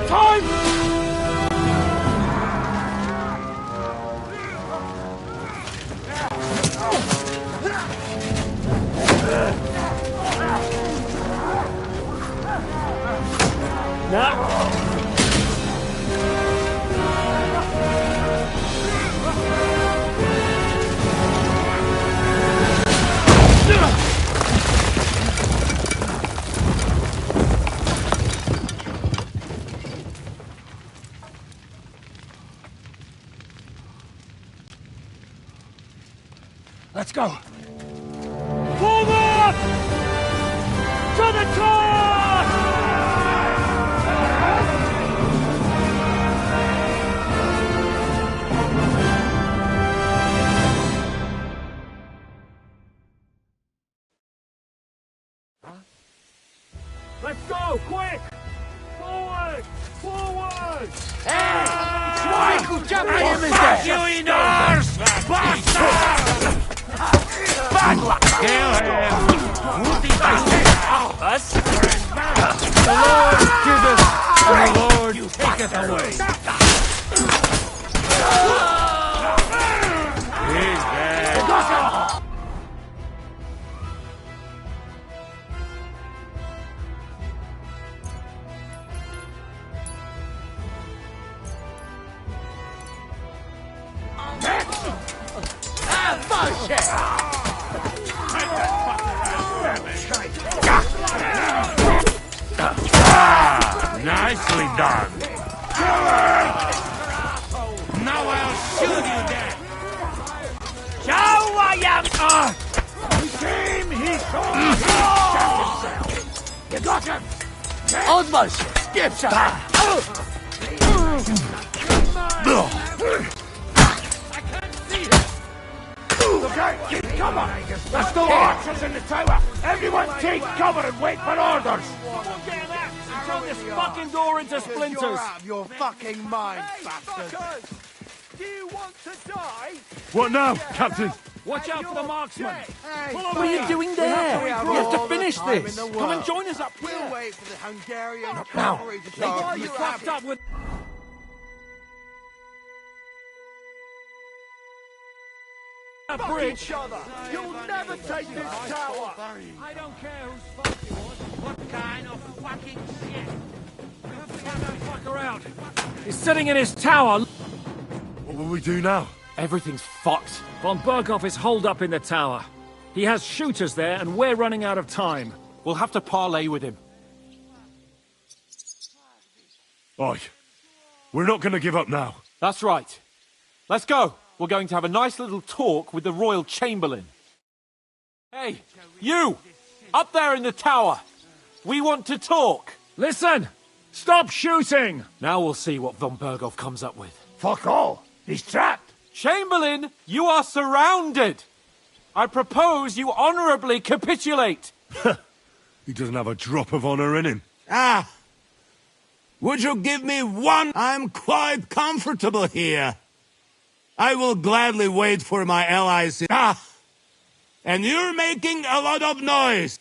time! Let's go! Forward! To the top! Let's go, quick! Forward! Forward! Hey! Michael, jump on me! You nurse! Bastard! Bad luck! Kill him! Us? The Lord giveth, and the Lord taketh away. He's dead. Nicely done. Now I'll shoot you dead. Show I am. He came. He saw. You got him. Almost. Skip some. Okay, come on! There's still archers in the tower! Everyone take cover and wait for orders! Someone get an axe and throw this fucking door into splinters! You're out of your fucking mind, bastard! Do you want to die? What now, Captain? Watch out for the marksman! Hey, Follow What are you me! doing there? We have to finish this. Come and join us up We'll here! wait for the Hungarian now. cavalry to Why are charge. you fucked up with... that bridge! You'll never take this tower! I don't care whose fault it was. What kind of fucking shit? We have to get that fucker out. He's sitting in his tower. What will we do now? Everything's fucked. Von Berghoff is holed up in the tower. He has shooters there, and we're running out of time. We'll have to parley with him. Oi, we're not going to give up now. That's right. Let's go. We're going to have a nice little talk with the Royal Chamberlain. Hey, you! Up there in the tower! We want to talk! Listen! Stop shooting! Now we'll see what Von Berghoff comes up with. Fuck all. He's trapped. Chamberlain, you are surrounded! I propose you honourably capitulate! He doesn't have a drop of honor in him. Ah! Would you give me one? I'm quite comfortable here. I will gladly wait for my allies. Ah! And you're making a lot of noise.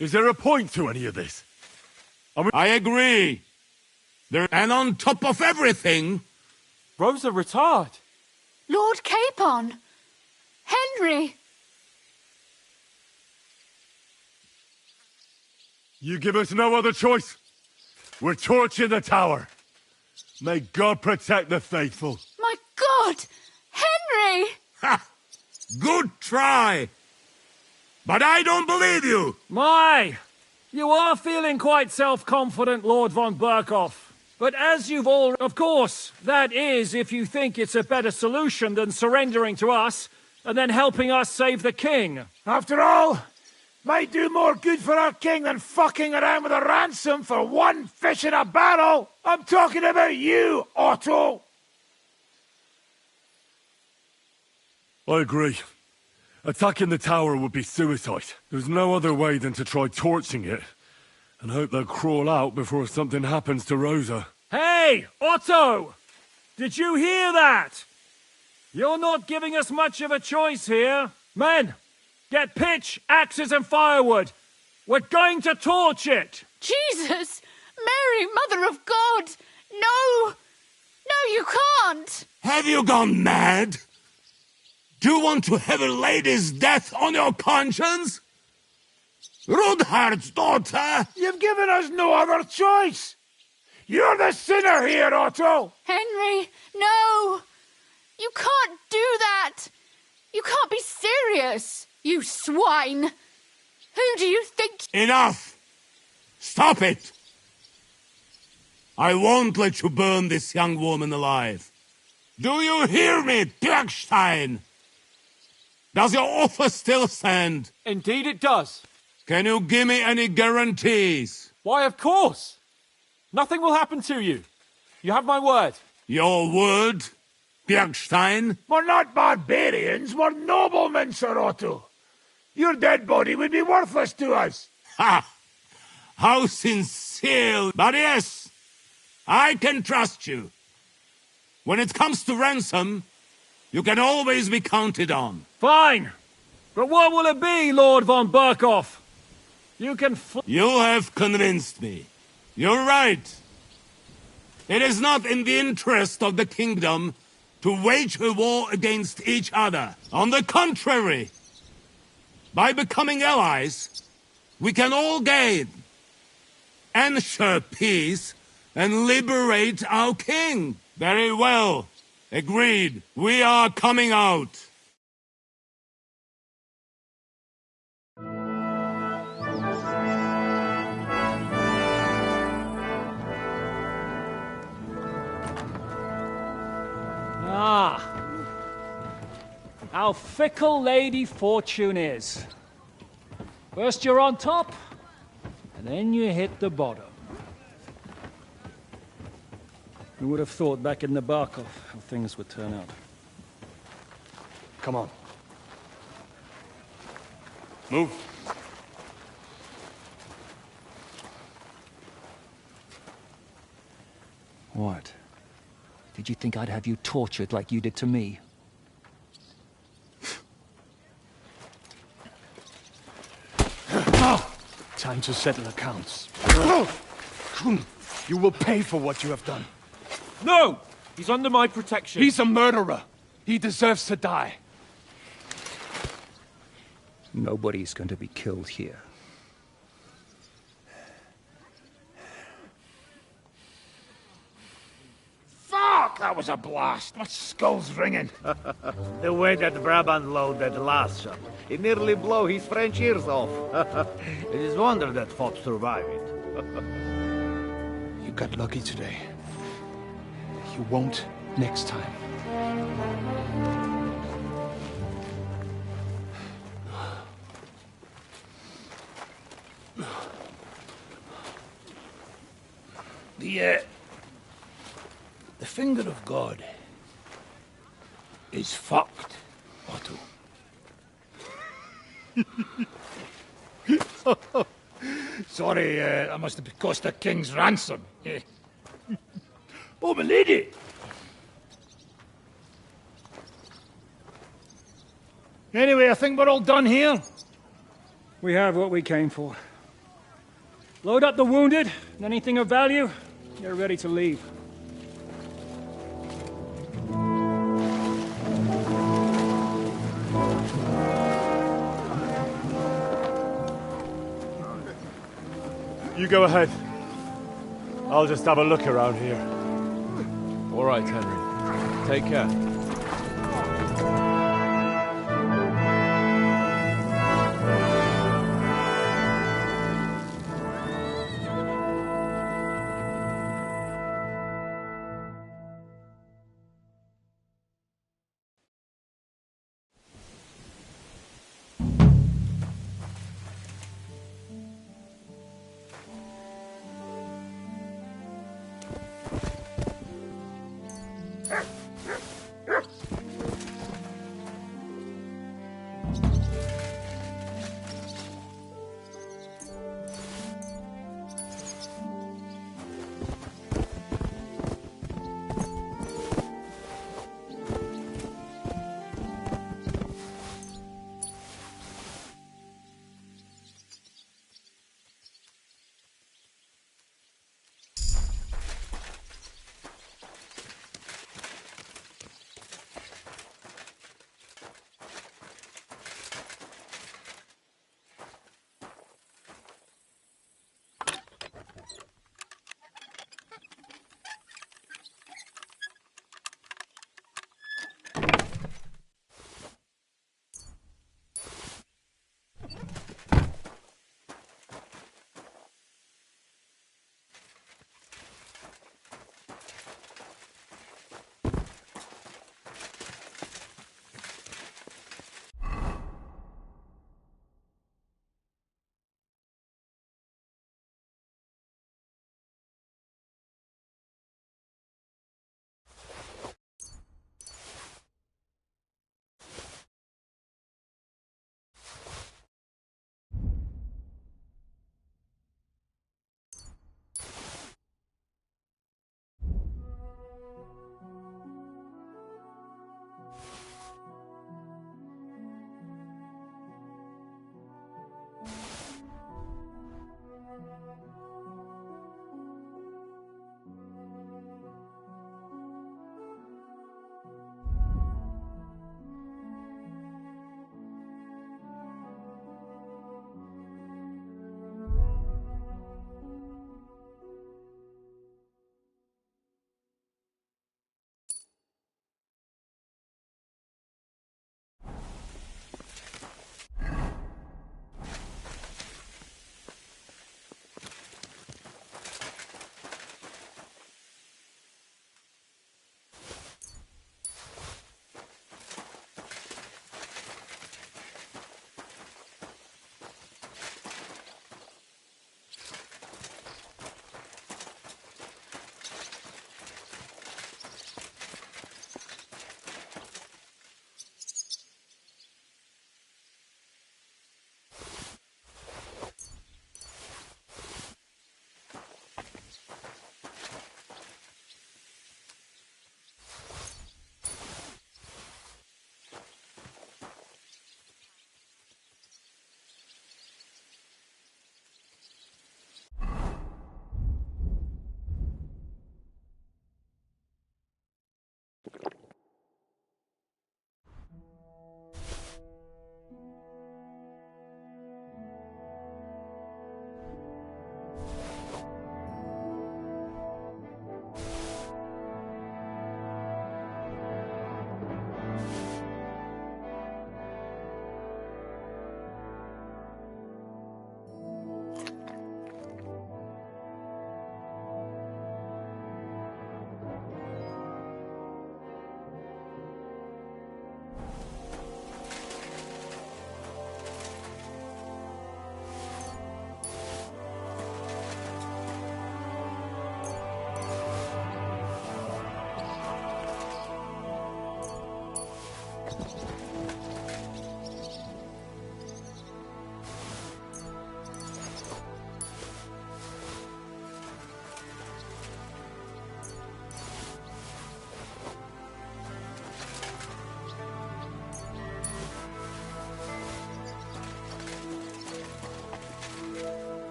Is there a point to any of this? I agree. And on top of everything... Rosa Retard! Lord Capon! Henry! You give us no other choice. We're torching the tower. May God protect the faithful. My God! Henry! Ha! Good try. But I don't believe you. My! You are feeling quite self-confident, Lord von Berghoff. But as you've all... Of course, that is if you think it's a better solution than surrendering to us and then helping us save the king. After all, might do more good for our king than fucking around with a ransom for one fish in a barrel. I'm talking about you, Otto. I agree. Attacking the tower would be suicide. There's no other way than to try torching it and hope they'll crawl out before something happens to Rosa. Hey, Otto! Did you hear that? You're not giving us much of a choice here. Men, get pitch, axes and firewood. We're going to torch it. Jesus! Mary, Mother of God! No! No, you can't! Have you gone mad? Do you want to have a lady's death on your conscience? Rudhard's daughter! You've given us no other choice. You're the sinner here, Otto. Henry, no! You can't do that! You can't be serious, you swine! Who do you think... Enough! Stop it! I won't let you burn this young woman alive. Do you hear me, Bergstein? Does your offer still stand? Indeed it does. Can you give me any guarantees? Why, of course. Nothing will happen to you. You have my word. Your word, Bergstein? We're not barbarians, we're noblemen, Sir Otto. Your dead body would be worthless to us. Ha! How sincere! But yes, I can trust you. When it comes to ransom, you can always be counted on. Fine. But what will it be, Lord von Berkhoff? You can You have convinced me. You're right. It is not in the interest of the kingdom to wage a war against each other. On the contrary, by becoming allies, we can all gain, ensure peace, and liberate our king. Very well. Agreed. We are coming out. Ah. How fickle Lady Fortune is. First you're on top, and then you hit the bottom. Who would have thought back in the Barkov how things would turn out? Come on. Move. What? Did you think I'd have you tortured like you did to me? Time to settle accounts. You will pay for what you have done. No! He's under my protection. He's a murderer. He deserves to die. Nobody's going to be killed here. Fuck, that was a blast. My skull's ringing. The way that Brabant loaded last shot, it nearly blow his French ears off. It is wonder that Fox survived it. You got lucky today. You won't next time. The finger of God is fucked, Otto. Sorry, I must have cost a king's ransom. Oh, my lady! Anyway, I think we're all done here. We have what we came for. Load up the wounded, and anything of value, you're ready to leave. You go ahead. I'll just have a look around here. All right, Henry. Take care.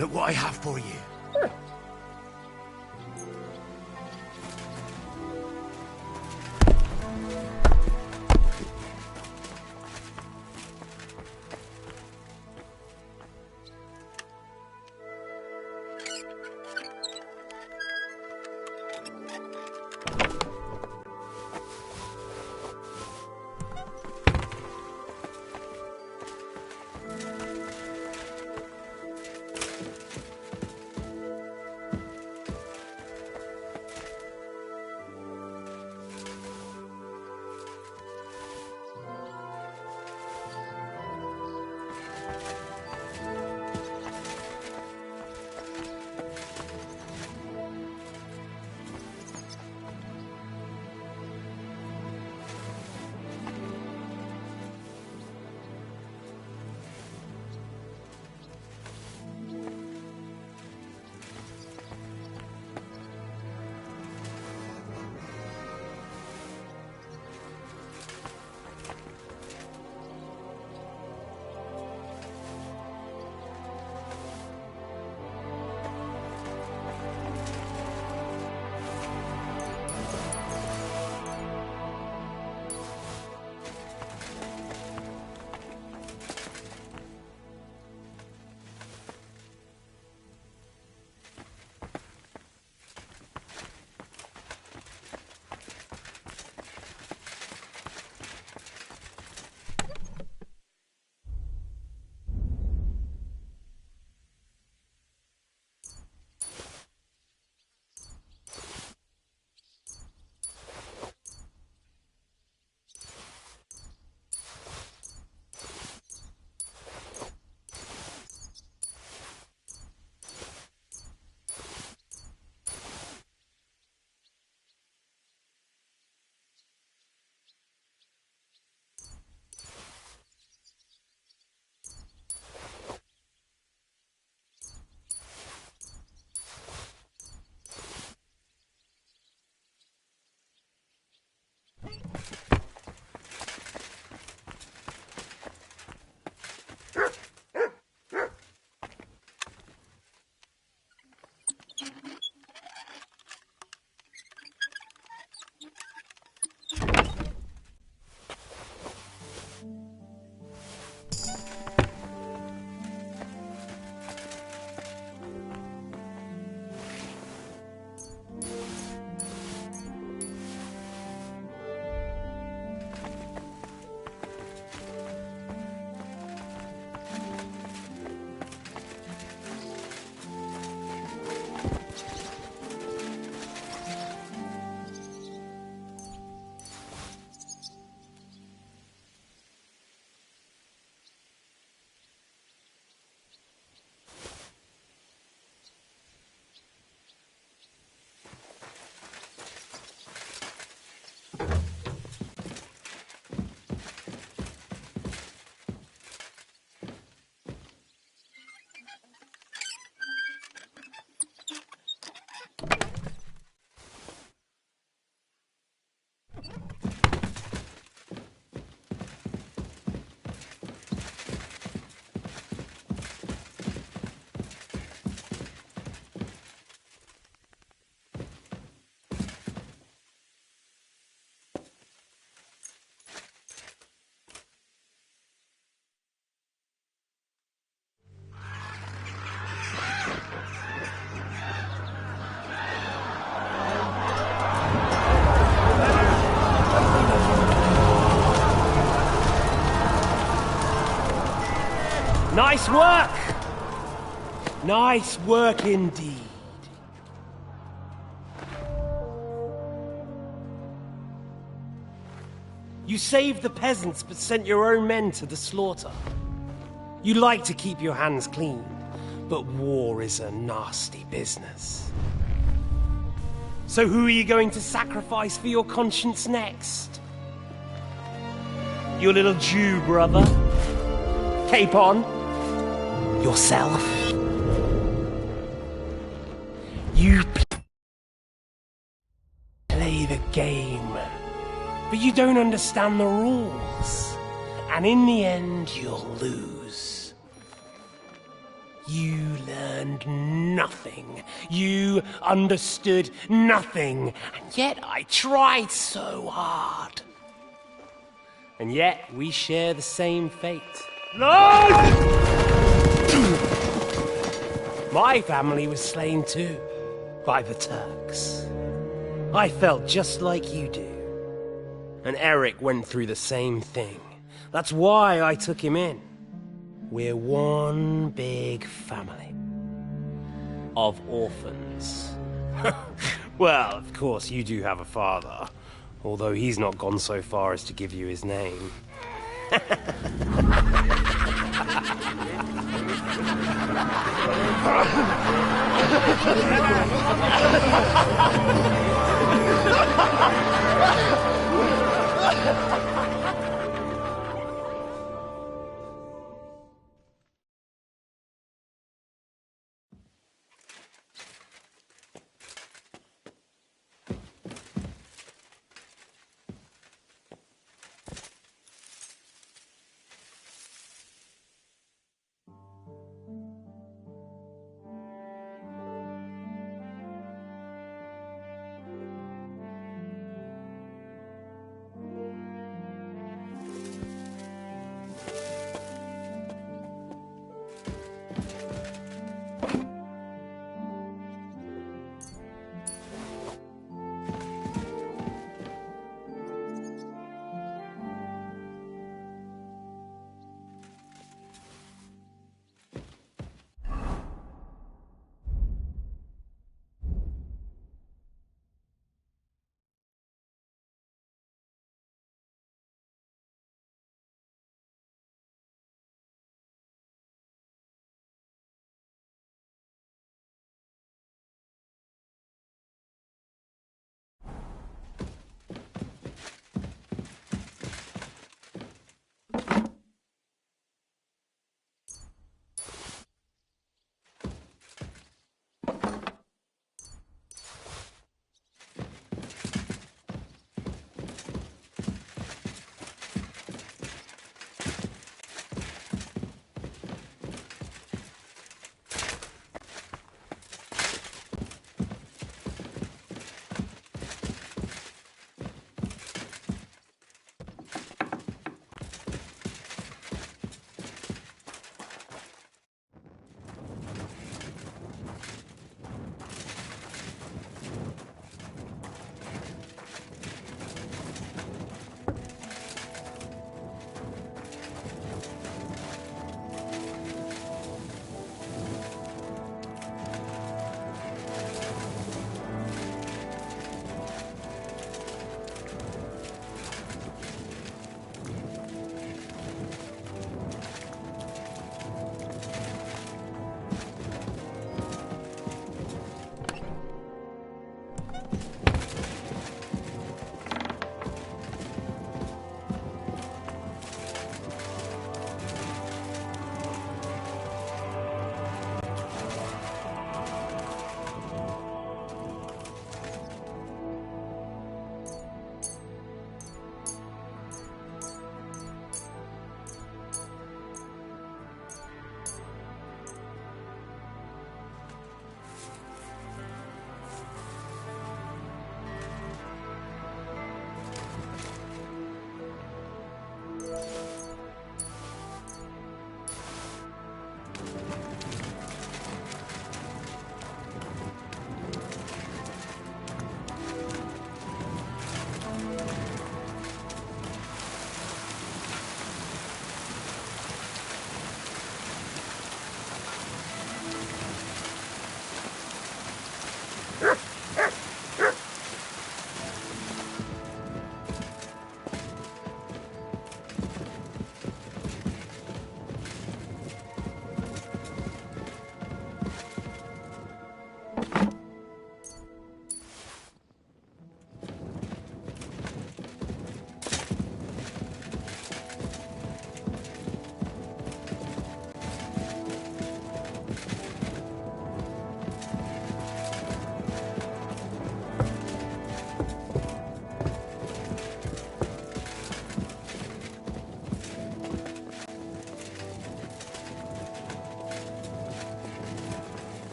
Look what I have for you. Nice work! Nice work indeed. You saved the peasants but sent your own men to the slaughter. You like to keep your hands clean, but war is a nasty business. So who are you going to sacrifice for your conscience next? Your little Jew brother? Capon? Yourself? You play the game, but you don't understand the rules, and in the end you'll lose. You learned nothing. You understood nothing. And yet I tried so hard. And yet we share the same fate. My family was slain too, by the Turks. I felt just like you do. And Eric went through the same thing. That's why I took him in. We're one big family. Of orphans. Well, of course you do have a father. Although he's not gone so far as to give you his name.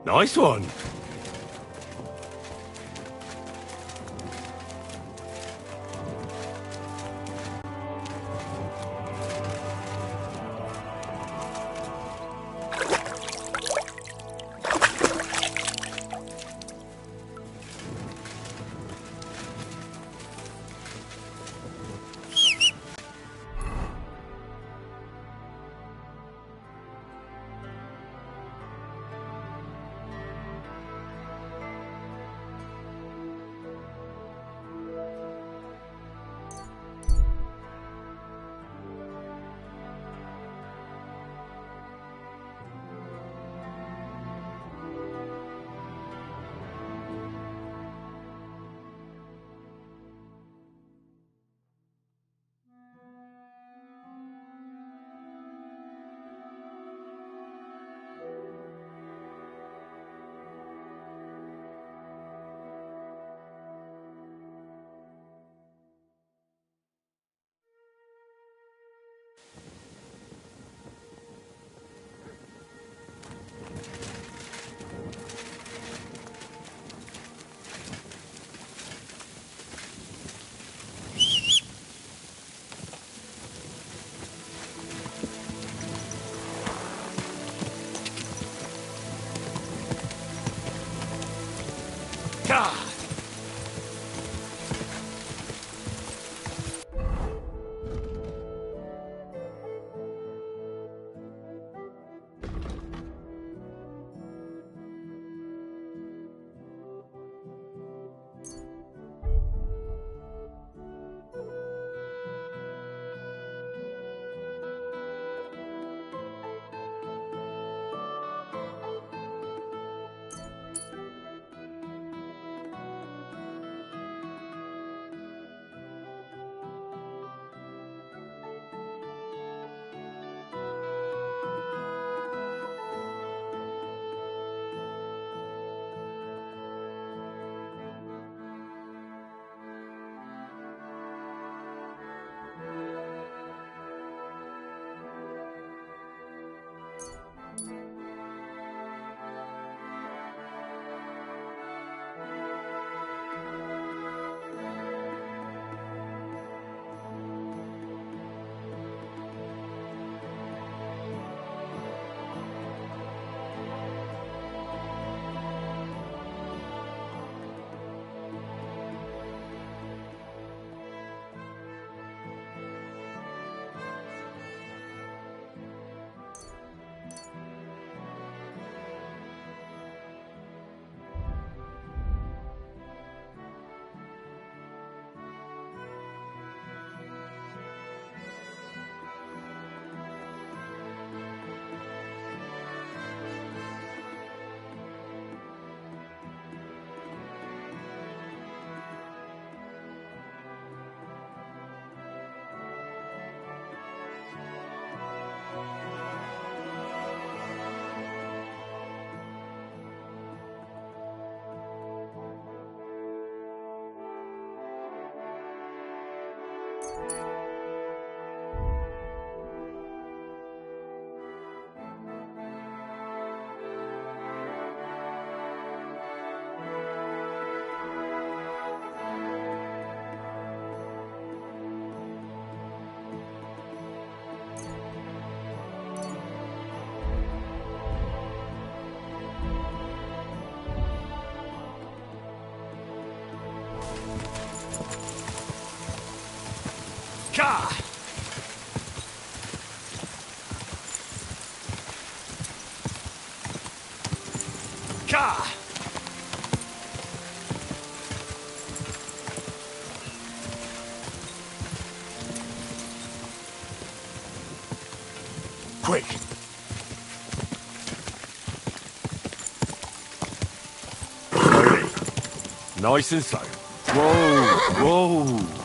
Nice one. God. Ka! Ka! Quick! Slowly. Nice and slow. Whoa! Whoa!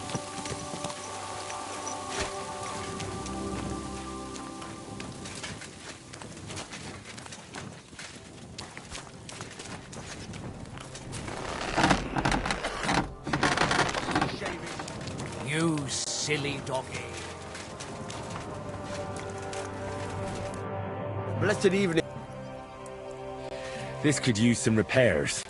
You silly doggy. Blessed evening. This could use some repairs.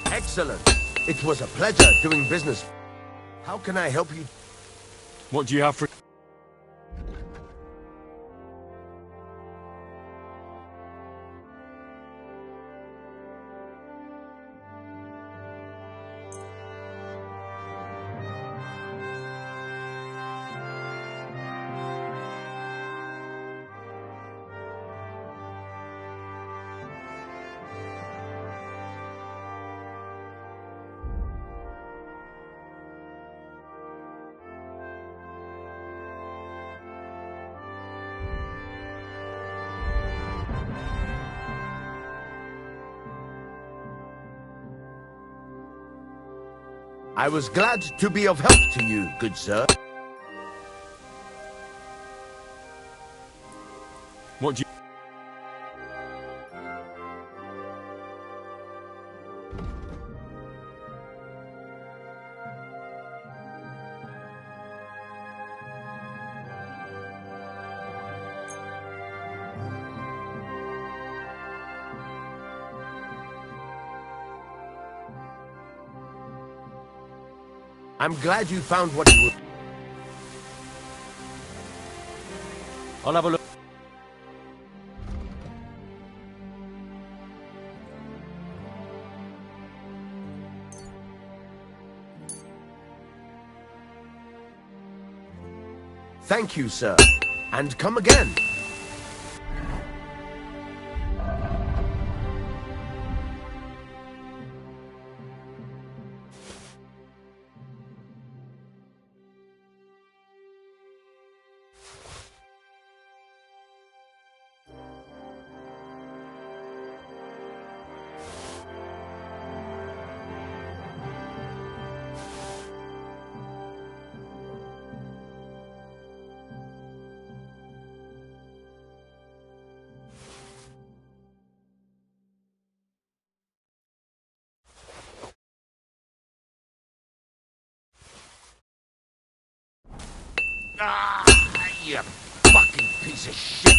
Excellent. It was a pleasure doing business. How can I help you? What do you have for... I was glad to be of help to you, good sir. What do you... I'm glad you found what you were... I'll have a look. Thank you, sir. And come again. Ah, you fucking piece of shit!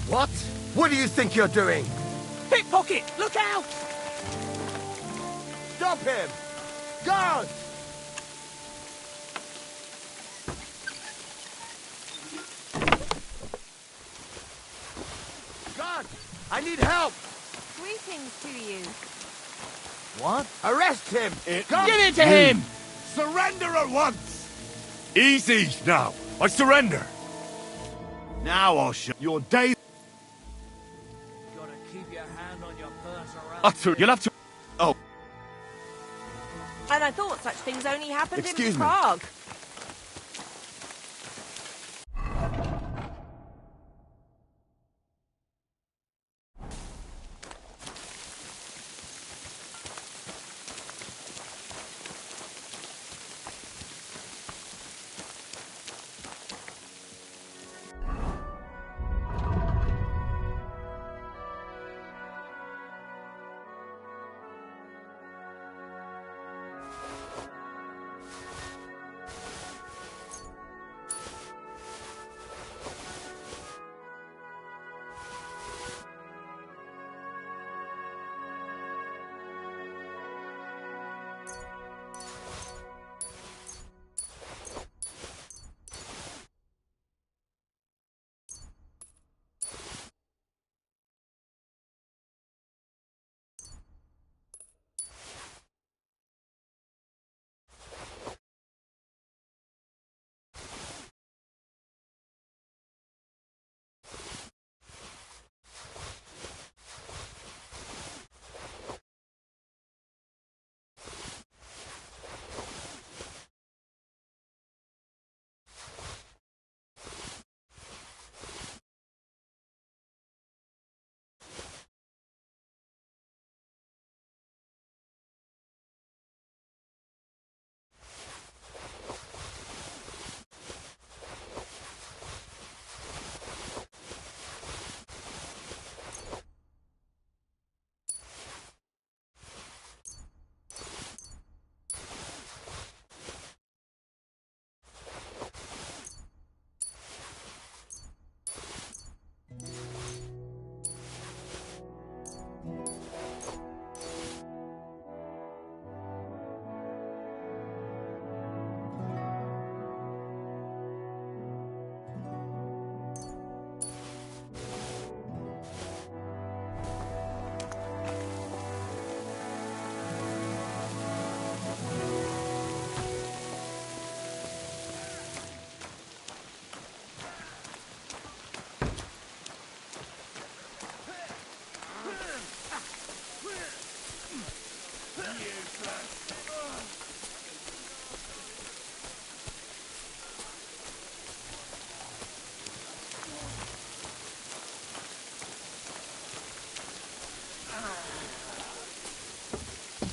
What? What do you think you're doing? Pickpocket! Look out! Stop him! Guard! Guard! I need help! Greetings to you. What? Arrest him! Guard! Give it to him! Surrender at once! Easy now! I surrender! Now I'll show your days. Gotta keep your hand on your purse around. Utter, you'll have to... Oh, And I thought such things only happened Excuse in me. Prague.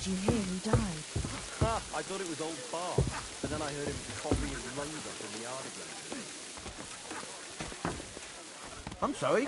Did you hear who died? I thought it was old Bart, but then I heard him coughing his lungs up in the yard again. I'm sorry.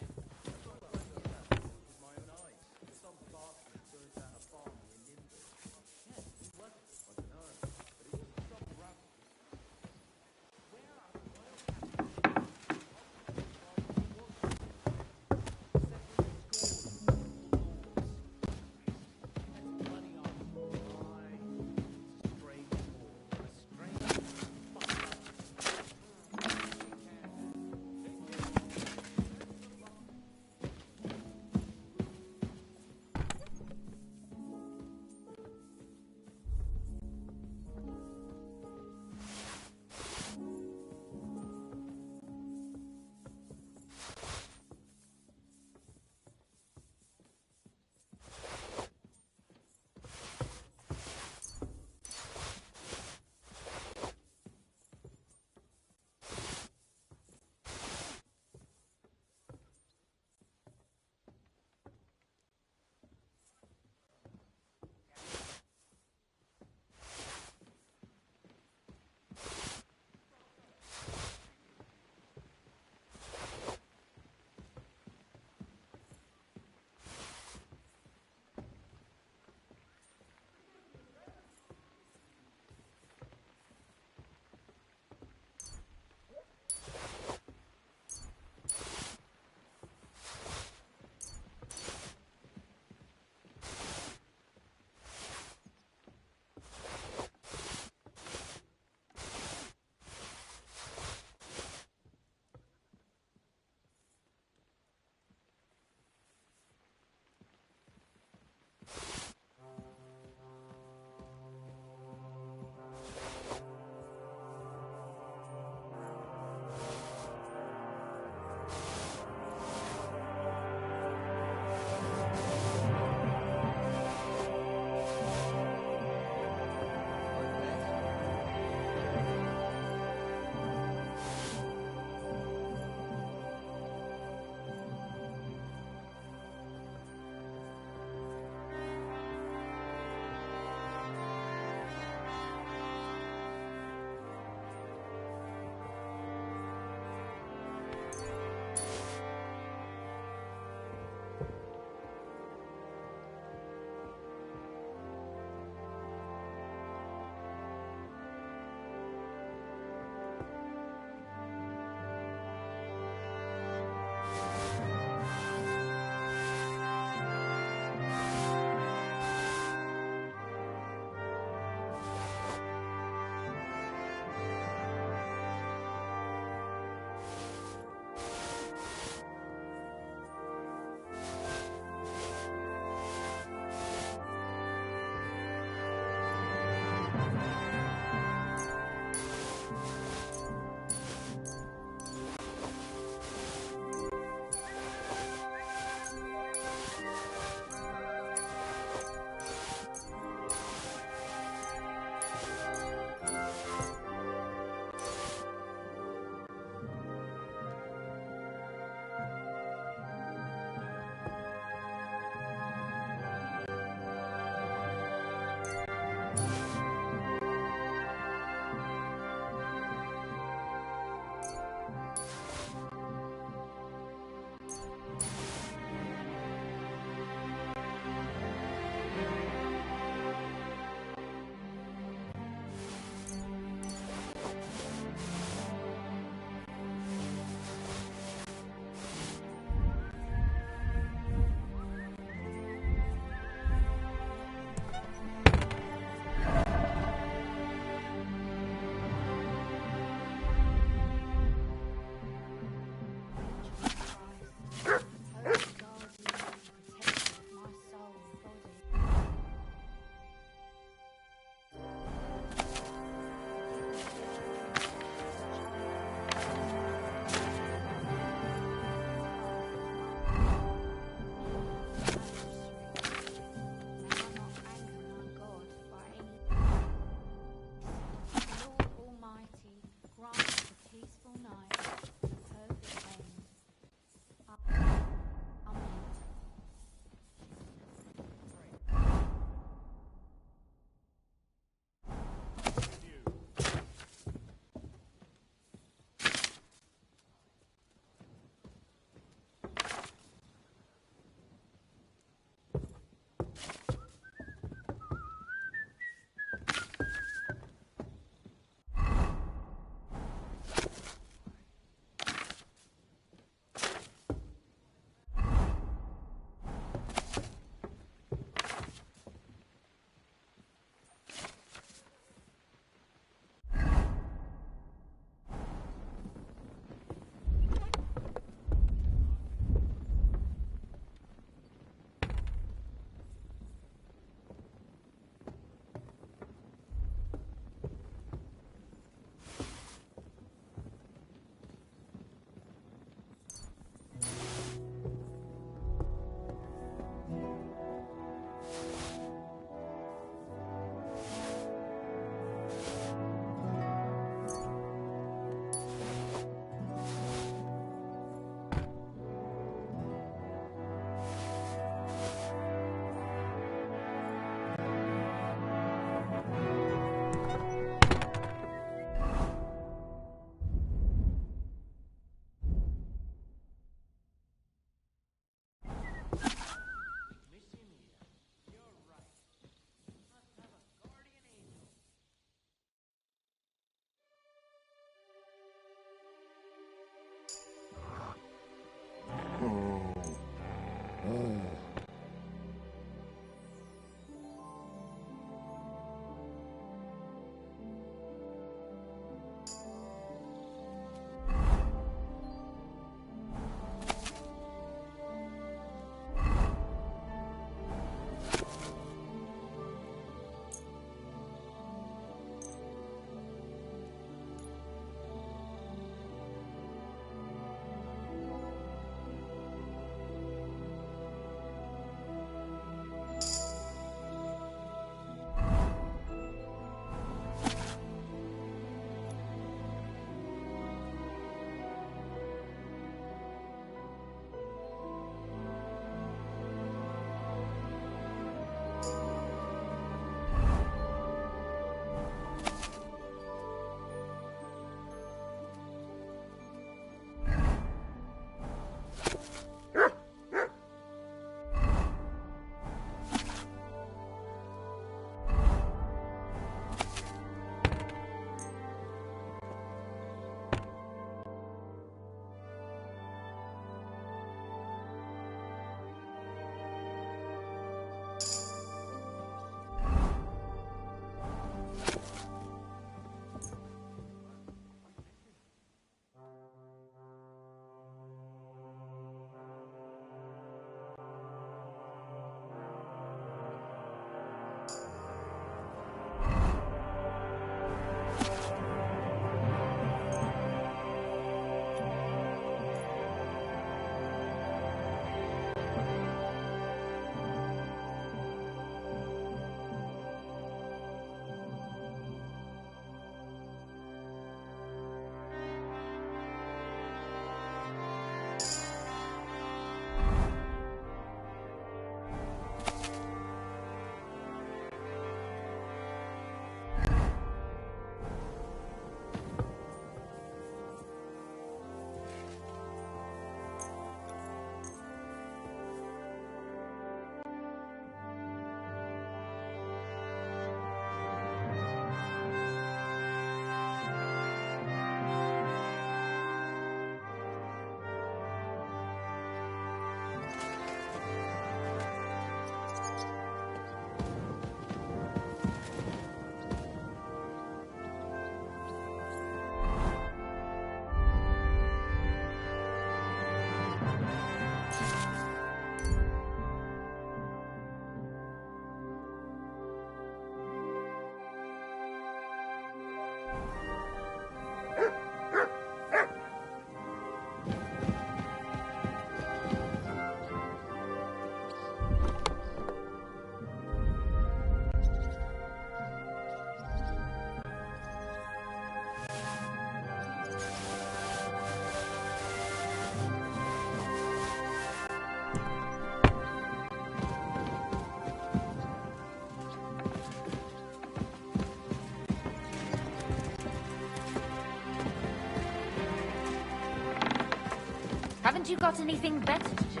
Haven't you got anything better to do?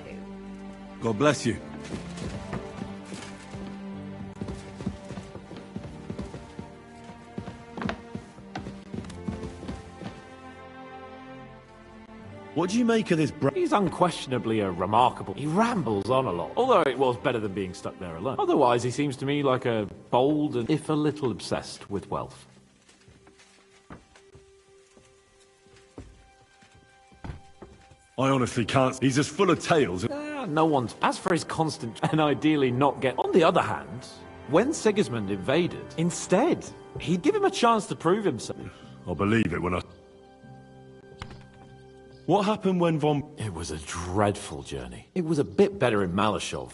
God bless you. What do you make of this He's unquestionably a remarkable... He rambles on a lot, although it was better than being stuck there alone. Otherwise, he seems to me like a bold and, if a little obsessed with wealth. I honestly can't. He's as full of tales. No one's... As for his constant and ideally not get... On the other hand, when Sigismund invaded, instead, he'd give him a chance to prove himself. I'll believe it when I... What happened when von... It was a dreadful journey. It was a bit better in Malashov.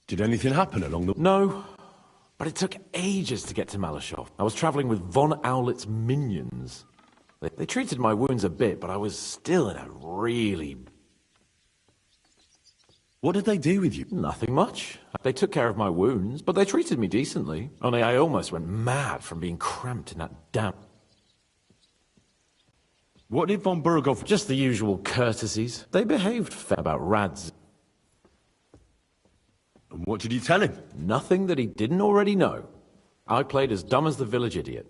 Did anything happen along the... No, but it took ages to get to Malashov. I was traveling with von Owlet's minions. They treated my wounds a bit, but I was still in a really... What did they do with you? Nothing much. They took care of my wounds, but they treated me decently. Only I almost went mad from being cramped in that damp... What did von Burgov... Just the usual courtesies. They behaved fair about Rads. And what did you tell him? Nothing that he didn't already know. I played as dumb as the village idiot.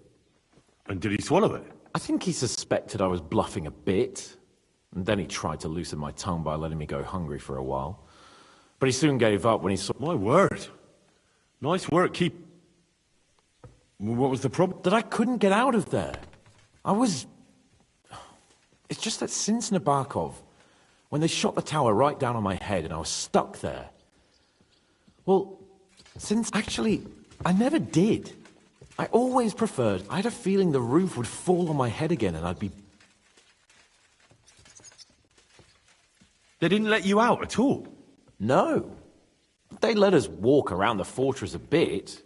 And did he swallow it? I think he suspected I was bluffing a bit. And then he tried to loosen my tongue by letting me go hungry for a while. But he soon gave up when he saw... My word. Nice work, keep... What was the problem? That I couldn't get out of there. I was... It's just that since Nabokov, when they shot the tower right down on my head and I was stuck there... Well, since... Actually, I never did. I always preferred... I had a feeling the roof would fall on my head again and I'd be... They didn't let you out at all? No. They let us walk around the fortress a bit.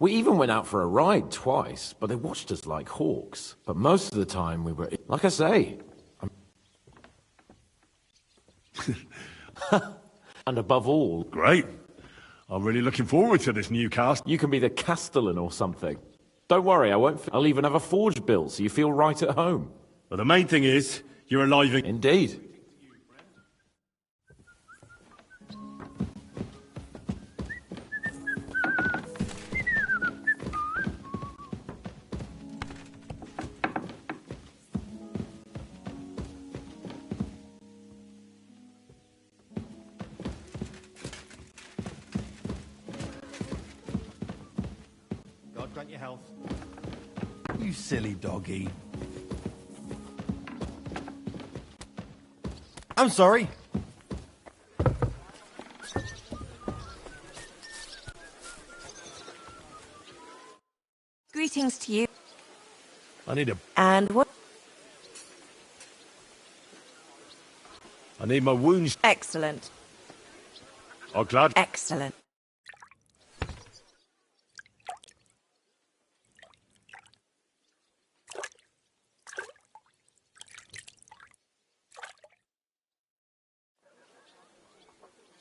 We even went out for a ride twice, but they watched us like hawks. But most of the time we were... Like I say... And above all... Great. I'm really looking forward to this new cast. You can be the Castellan or something. Don't worry, I won't... I'll even have a forge built so you feel right at home. But the main thing is, you're alive and... Indeed. Grant your health. You silly doggy. I'm sorry. Greetings to you. I need a... And what? I need my wounds... Excellent. Oh, glad... Excellent.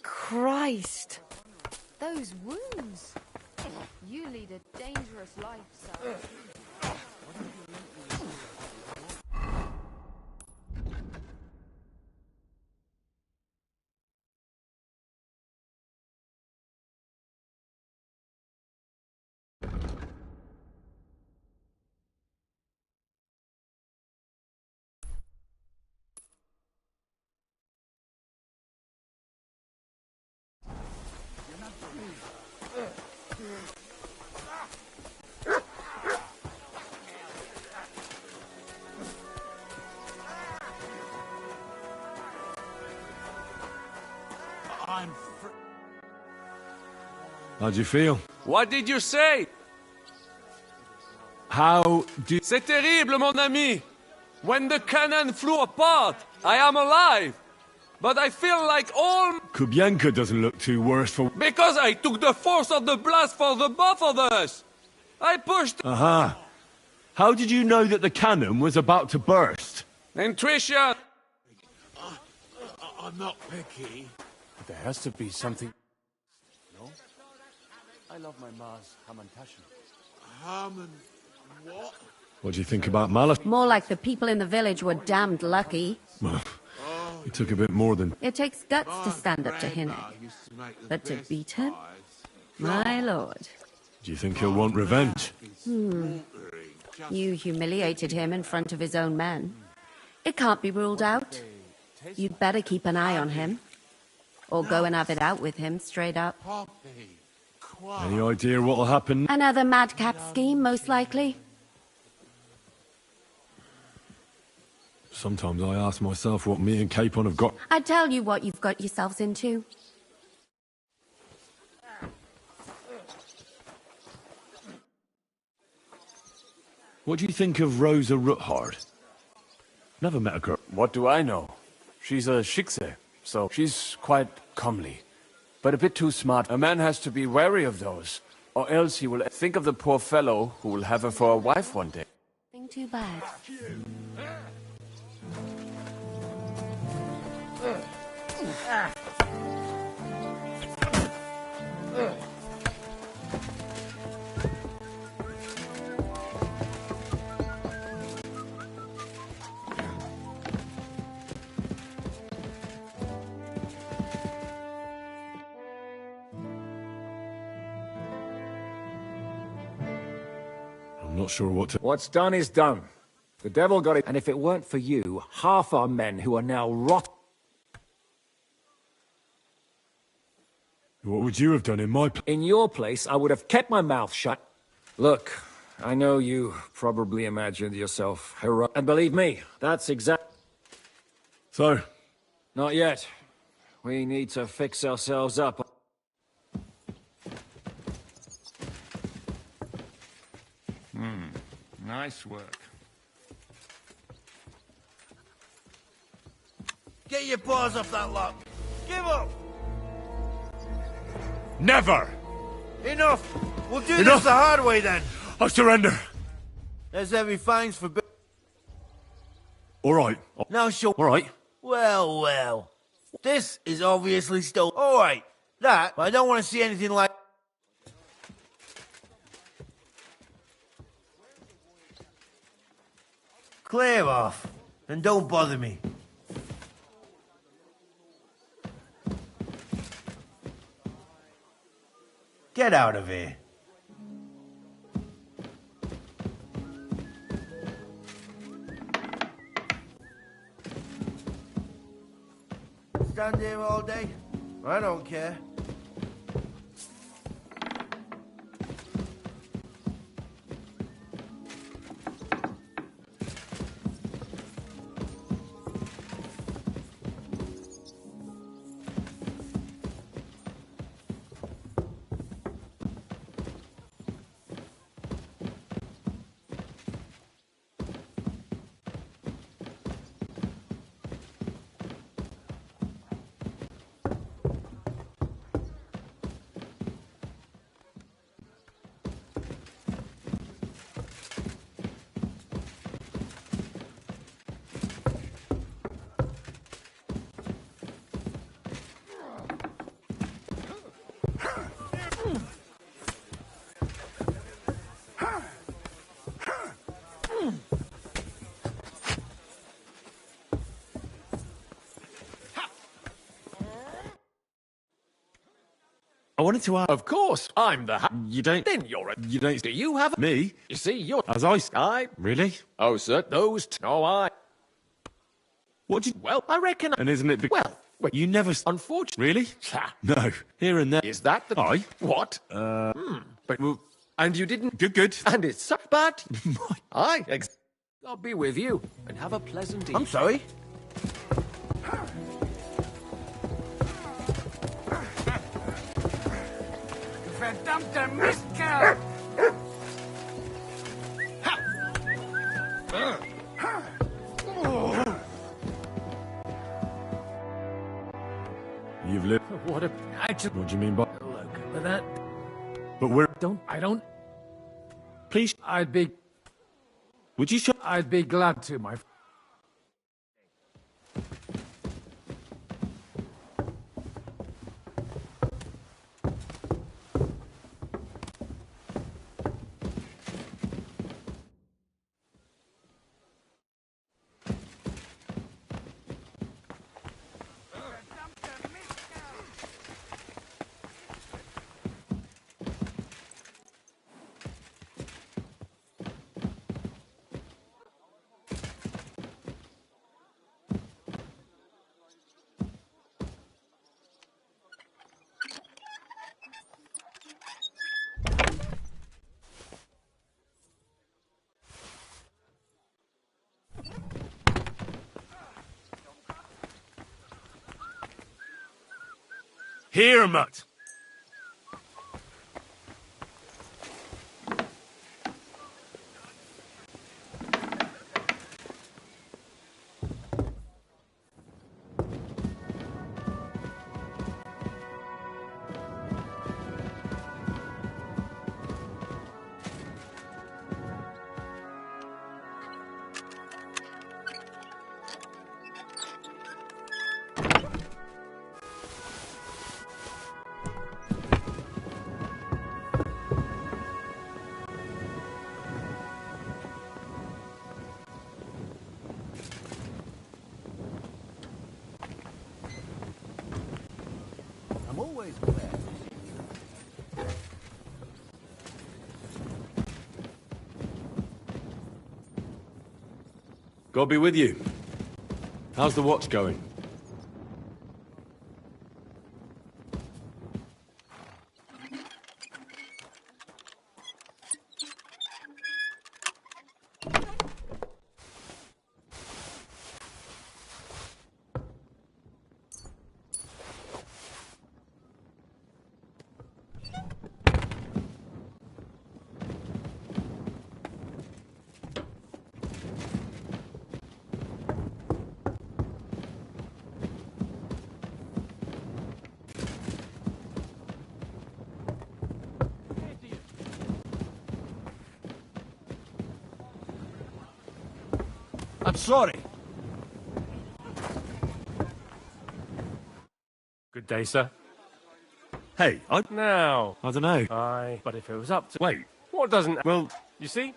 Christ! Those wounds. You lead a dangerous life, sir. How'd you feel? What did you say? How do... C'est terrible, mon ami! When the cannon flew apart, I am alive! But I feel like all... Kubienka doesn't look too worse for... Because I took the force of the blast for the both of us! I pushed... Aha. How did you know that the cannon was about to burst? Intuition! I'm not picky. There has to be something... No? I love my Ma's ham and tashin. Ham and what? What do you think about Malif? More like the people in the village were damned lucky. Well, he took a bit more than... It takes guts to stand up to Hinnig. But to beat him? My lord. Do you think he'll want revenge? You humiliated him in front of his own men. It can't be ruled out. You'd better keep an eye on him. Or go and have it out with him, straight up. Any idea what'll happen? Another madcap scheme, most likely. Sometimes I ask myself what me and Capon have got. I tell you what you've got yourselves into. What do you think of Rosa Ruthard? Never met a girl. What do I know? She's a Schickse, so she's quite comely. But a bit too smart. A man has to be wary of those, or else he will think of the poor fellow who will have her for a wife one day. Nothing too bad. I'm not sure what to... What's done is done. The devil got it. And if it weren't for you, half our men who are now rot... What would you have done in my place? In your place, I would have kept my mouth shut. Look, I know you probably imagined yourself heroic. And believe me, that's exact... So? Not yet. We need to fix ourselves up. Nice work. Get your paws off that lot! Give up! Never! Enough! We'll do Enough! this the hard way then! I surrender! There's heavy fines for... Alright. Now show... Alright. Well, well. This is obviously still... Alright, that, but I don't want to see anything like... Clear off, and don't bother me. Get out of here. Stand here all day? I don't care. I wanted to ask... Of course, I'm the... You don't... Then you're a... You don't... Do you have... Me? You see, you're... As I... Really? Oh, sir, those... No, I... What do you... Well, I reckon... And isn't it... Well, you never... Unfortunately... Really? No. Here and there. Is that the... Aye. What? But... And you didn't... Good. And it's so bad. Aye. I'll be with you. And have a pleasant evening. I'm sorry? Verdammte Mistkerl! You've lived... What a... What do you mean by... Look at that. But we're... I don't... Please... I'd be... Would you show... I'd be glad to, my... Here, Mutt. I'm always glad. God be with you. How's the watch going? I'm sorry. Good day, sir. Hey, I don't know. But if it was up to... Wait. What doesn't... Well... You see?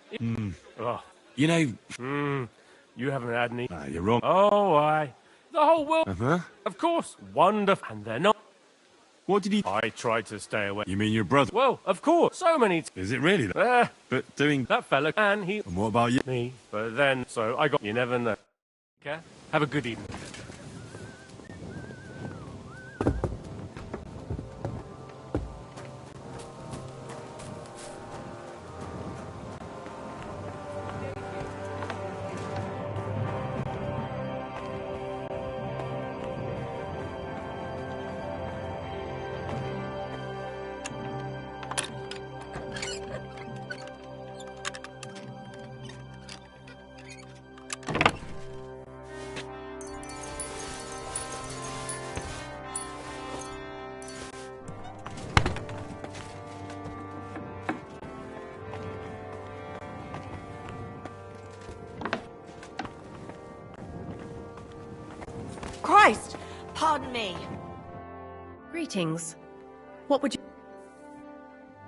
Oh. You know... You haven't had any... Nah, you're wrong. Oh, aye. The whole world... Uh-huh. Of course. Wonderful. And they're not... What did he... I tried to stay away. You mean your brother? Well, of course. So many... Is it really that? But doing... That fella... And he... And what about you? Me. But then... So I got... You never know. Okay? Have a good evening. Christ! Pardon me. Greetings. What would you...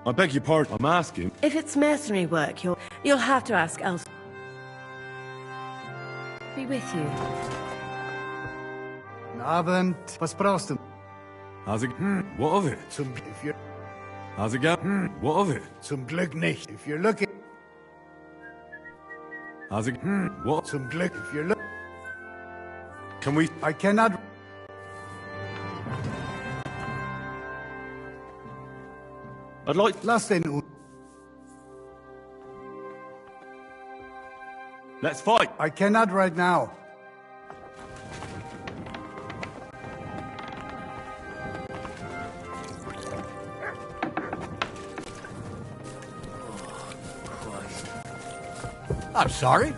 I beg your pardon. I'm asking. If it's mercenary work, you'll have to ask elsewhere. Be with you. Guten Abend. Was brauchst du? How's it... What of it? If you're... How's it going? What of it? Zum Glück nicht. If you're looking... How's it... What? Zum Glück. If you're looking... Can we... I cannot... I'd like... Lass den... Let's fight. I cannot right now. I'm sorry.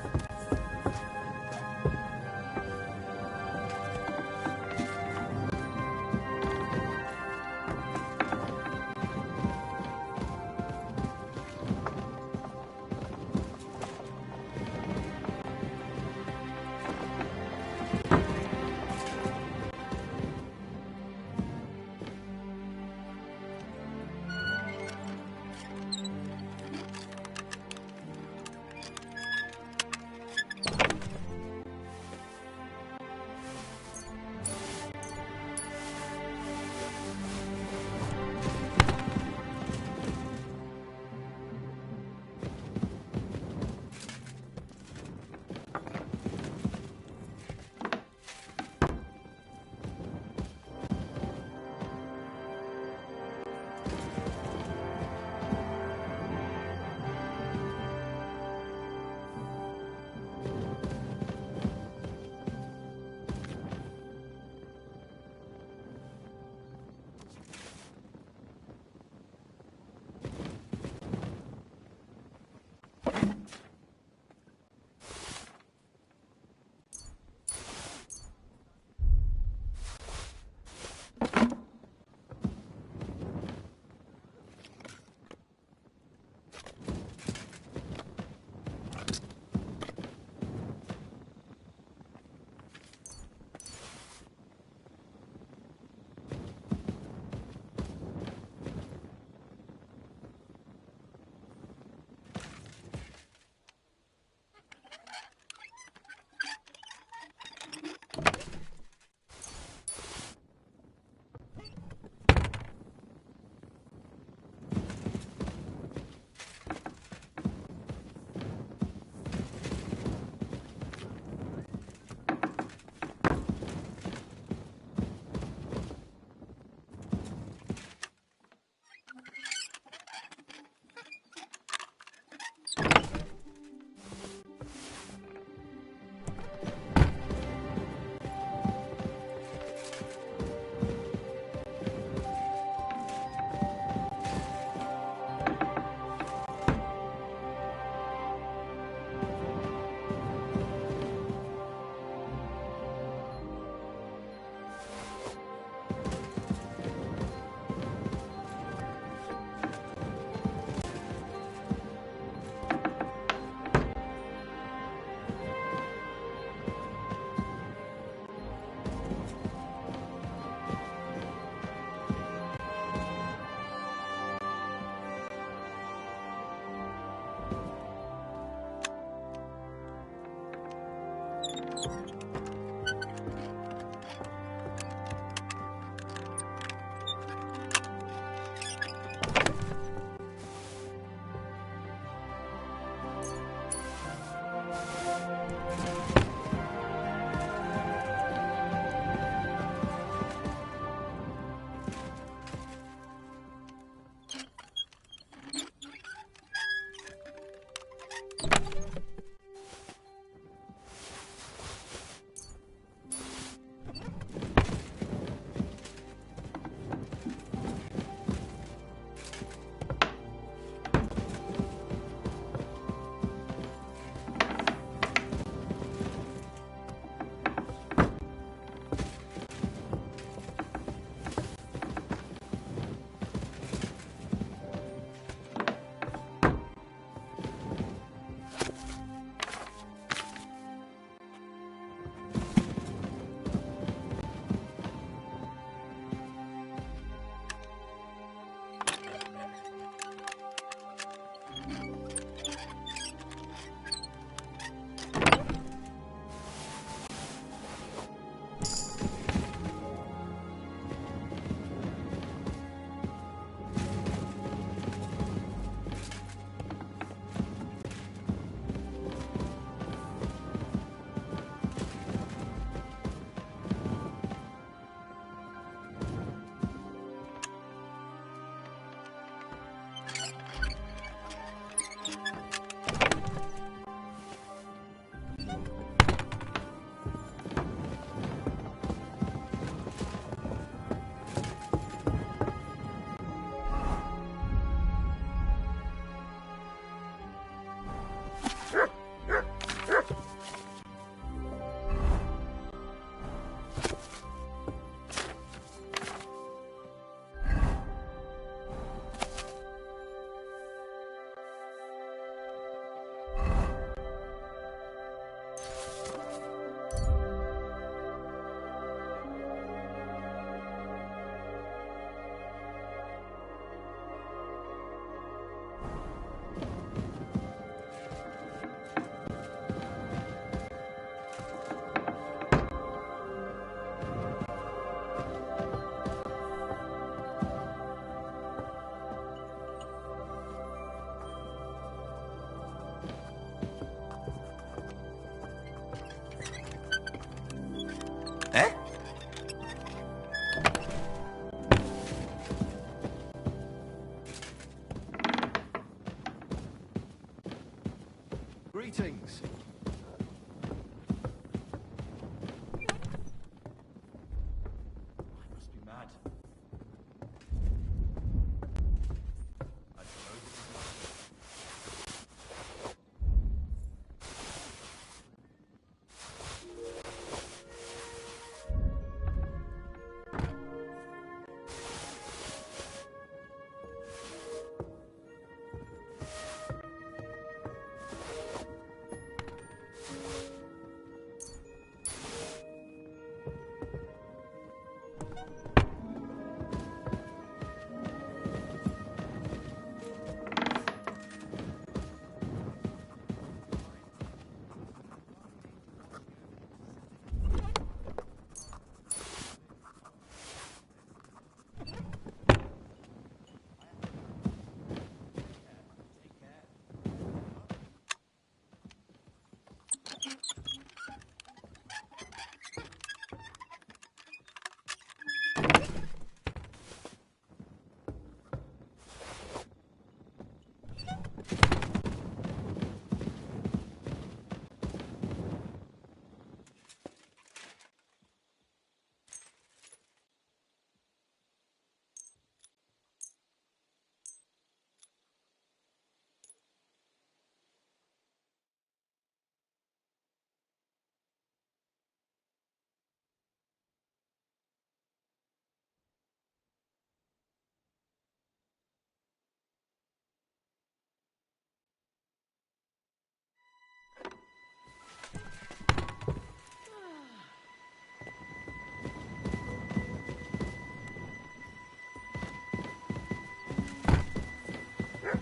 Greetings. I must be mad. I suppose this is mad.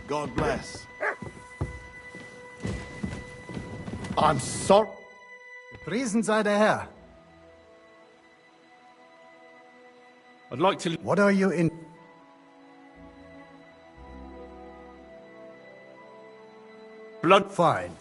God bless. I'm sorry. Gepriesen sei der Herr. I'd like to... What are you in? Blood. Fine.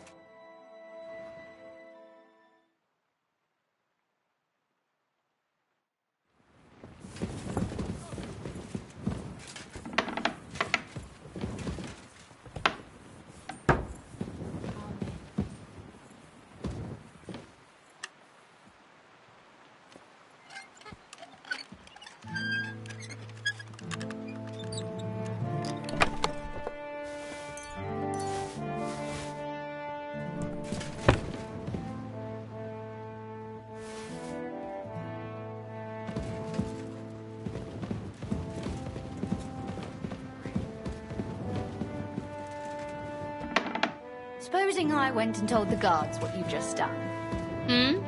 Supposing I went and told the guards what you've just done. Hmm?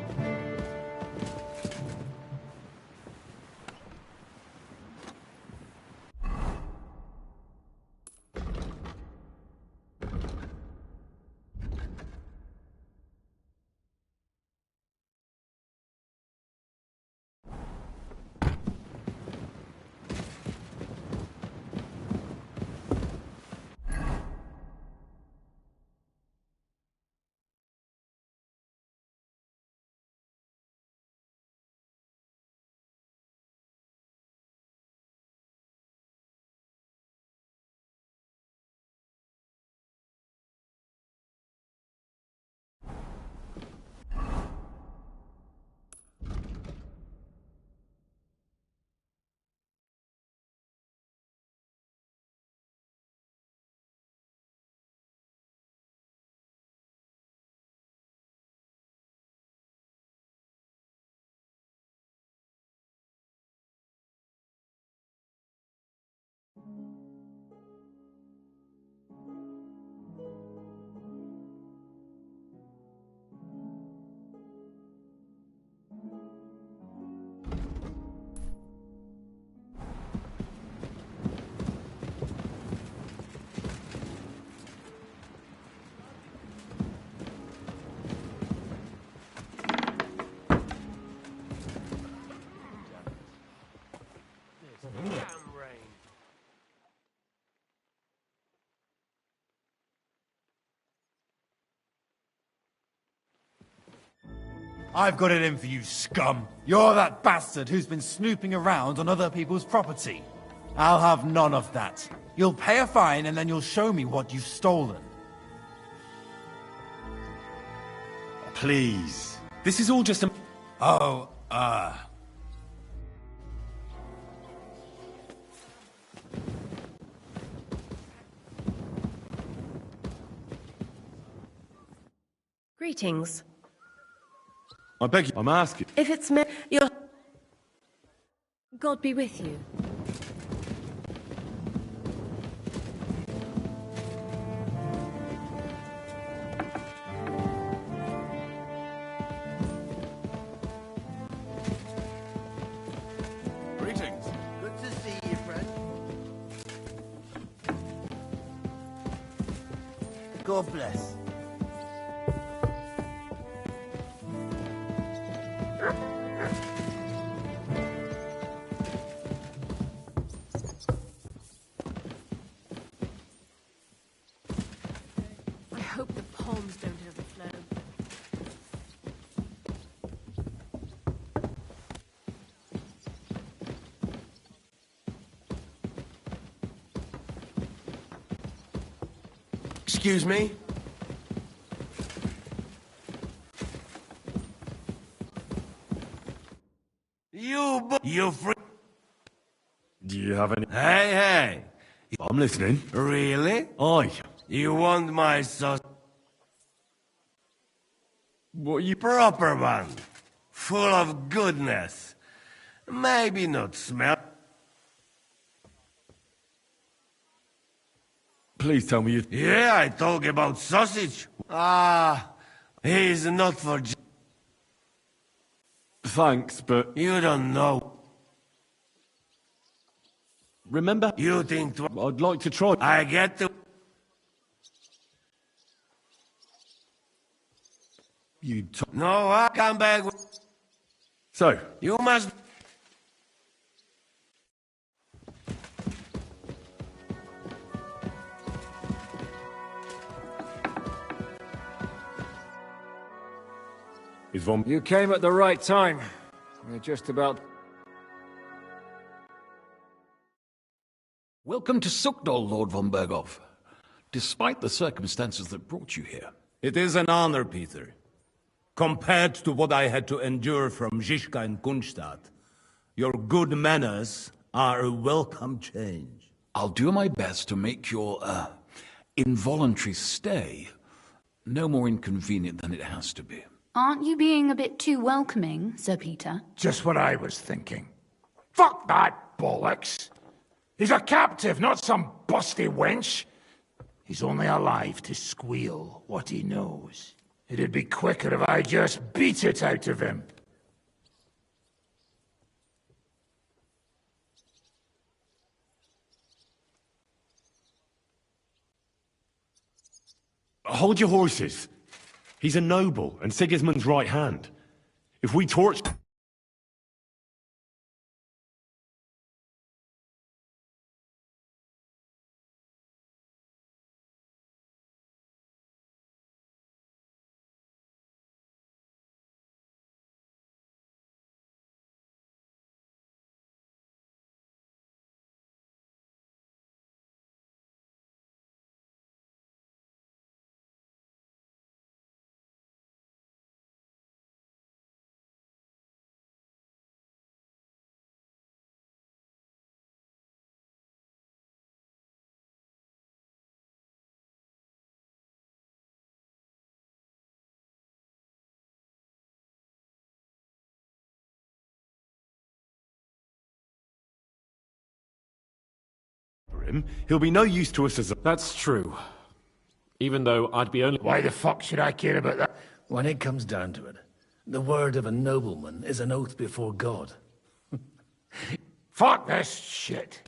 I've got it in for you, scum. You're that bastard who's been snooping around on other people's property. I'll have none of that. You'll pay a fine and then you'll show me what you've stolen. Please. This is all just a... Oh, Greetings. I beg you, I'm asking. If it's me, you'll... God be with you. Greetings. Good to see you, friend. God bless. I hope the ponds don't overflow. Excuse me? You free? Do you have any... Hey, hey! I'm listening. Really? Aye. You want my sauce? What are you... Proper one. Full of goodness. Maybe not smell. Please tell me you... Yeah, I talk about sausage. Ah, he's not for... Thanks, but... You don't know. Remember? You think... I'd like to try. I get to... No, I come back. So, You must. is Von... You came at the right time. We're just about... Welcome to Sukdal, Lord von Berghoff. Despite the circumstances that brought you here. It is an honor, Peter. Compared to what I had to endure from Zizka and Kunstadt, your good manners are a welcome change. I'll do my best to make your, involuntary stay no more inconvenient than it has to be. Aren't you being a bit too welcoming, Sir Peter? Just what I was thinking. Fuck that bollocks. He's a captive, not some busty wench. He's only alive to squeal what he knows. It'd be quicker if I just beat it out of him. Hold your horses. He's a noble and Sigismund's right hand. If we torch... him, he'll be no use to us as a... That's true. Even though I'd be only... Why the fuck should I care about that? When it comes down to it, the word of a nobleman is an oath before God. Fuck this shit.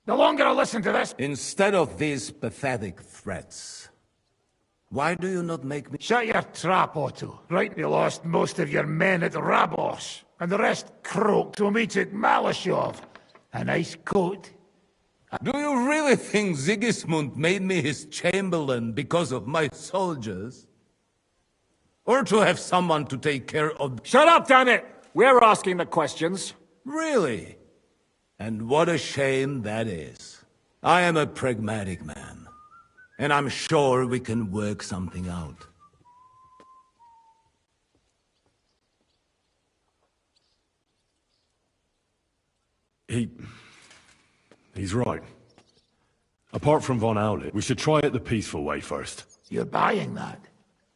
The longer I listen to this... Instead of these pathetic threats, why do you not make me... Shut your trap, Otto. Right, you lost most of your men at Rabos, and the rest croaked to meet at Malashov. A nice coat. Do you really think Sigismund made me his chamberlain because of my soldiers? Or to have someone to take care of... Shut up, damn it! We're asking the questions. Really? And what a shame that is. I am a pragmatic man, and I'm sure we can work something out. He's right. Apart from Von Owlet, we should try it the peaceful way first. You're buying that?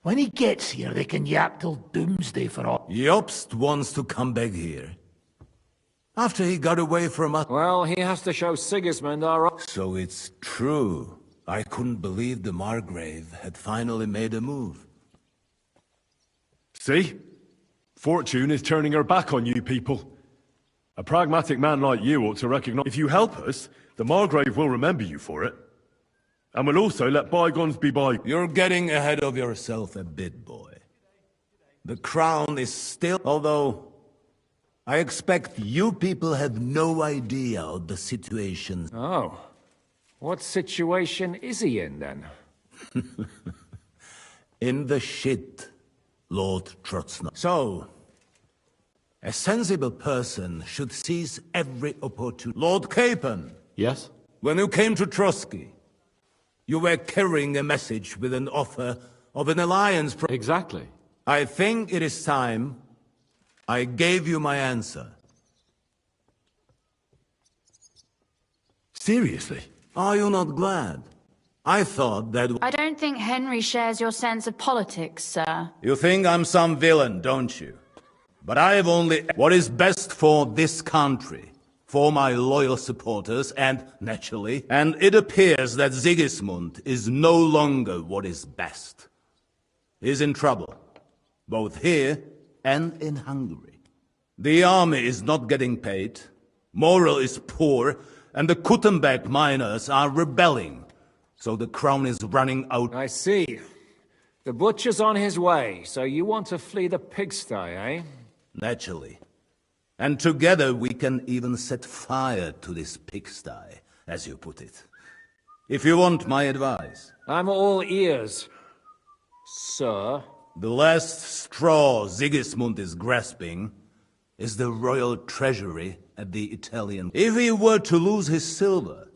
When he gets here, they can yap till doomsday for all... Jobst wants to come back here. After he got away from us... Well, he has to show Sigismund our... So it's true. I couldn't believe the Margrave had finally made a move. See? Fortune is turning her back on you people. A pragmatic man like you ought to recognize... If you help us, the Margrave will remember you for it. And will also let bygones be bygones. You're getting ahead of yourself a bit, boy. The crown is still... Although, I expect you people have no idea of the situation. Oh. What situation is he in, then? In the shit, Lord Trotsna. So... a sensible person should seize every opportunity. Lord Capon! Yes? When you came to Trotsky, you were carrying a message with an offer of an alliance... Exactly. I think it is time I gave you my answer. Seriously? Are you not glad? I thought that... I don't think Henry shares your sense of politics, sir. You think I'm some villain, don't you? But I have only what is best for this country, for my loyal supporters, and, naturally, and it appears that Sigismund is no longer what is best. He's in trouble, both here and in Hungary. The army is not getting paid, morale is poor, and the Kuttenberg miners are rebelling, so the crown is running out. I see. The butcher's on his way, so you want to flee the pigsty, eh? Naturally. And together we can even set fire to this pigsty, as you put it. If you want my advice. I'm all ears, sir. The last straw Sigismund is grasping is the royal treasury at the Italian. If he were to lose his silver,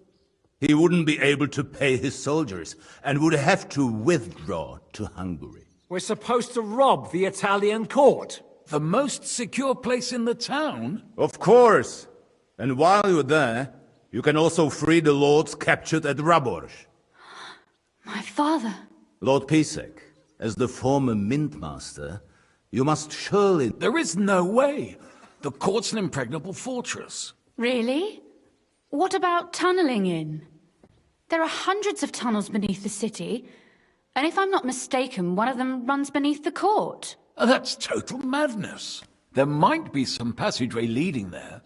he wouldn't be able to pay his soldiers and would have to withdraw to Hungary. We're supposed to rob the Italian court. The most secure place in the town? Of course. And while you're there, you can also free the lords captured at Raborj. My father. Lord Pisek, as the former mintmaster, you must surely... There is no way. The court's an impregnable fortress. Really? What about tunneling in? There are hundreds of tunnels beneath the city, and if I'm not mistaken, one of them runs beneath the court. That's total madness. There might be some passageway leading there,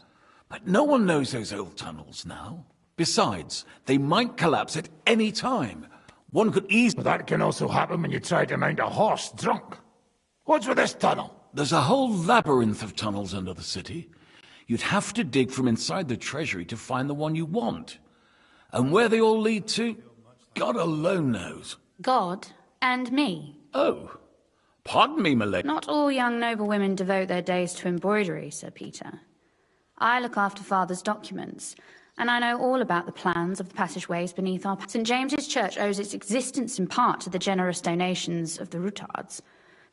but no one knows those old tunnels now. Besides, they might collapse at any time. One could easily... But that can also happen when you try to mount a horse drunk. What's with this tunnel? There's a whole labyrinth of tunnels under the city. You'd have to dig from inside the treasury to find the one you want. And where they all lead to, God alone knows. God and me. Oh, pardon me, my lady. Not all young noblewomen devote their days to embroidery, Sir Peter. I look after Father's documents, and I know all about the plans of the passageways beneath our... St. James's Church owes its existence in part to the generous donations of the Routards.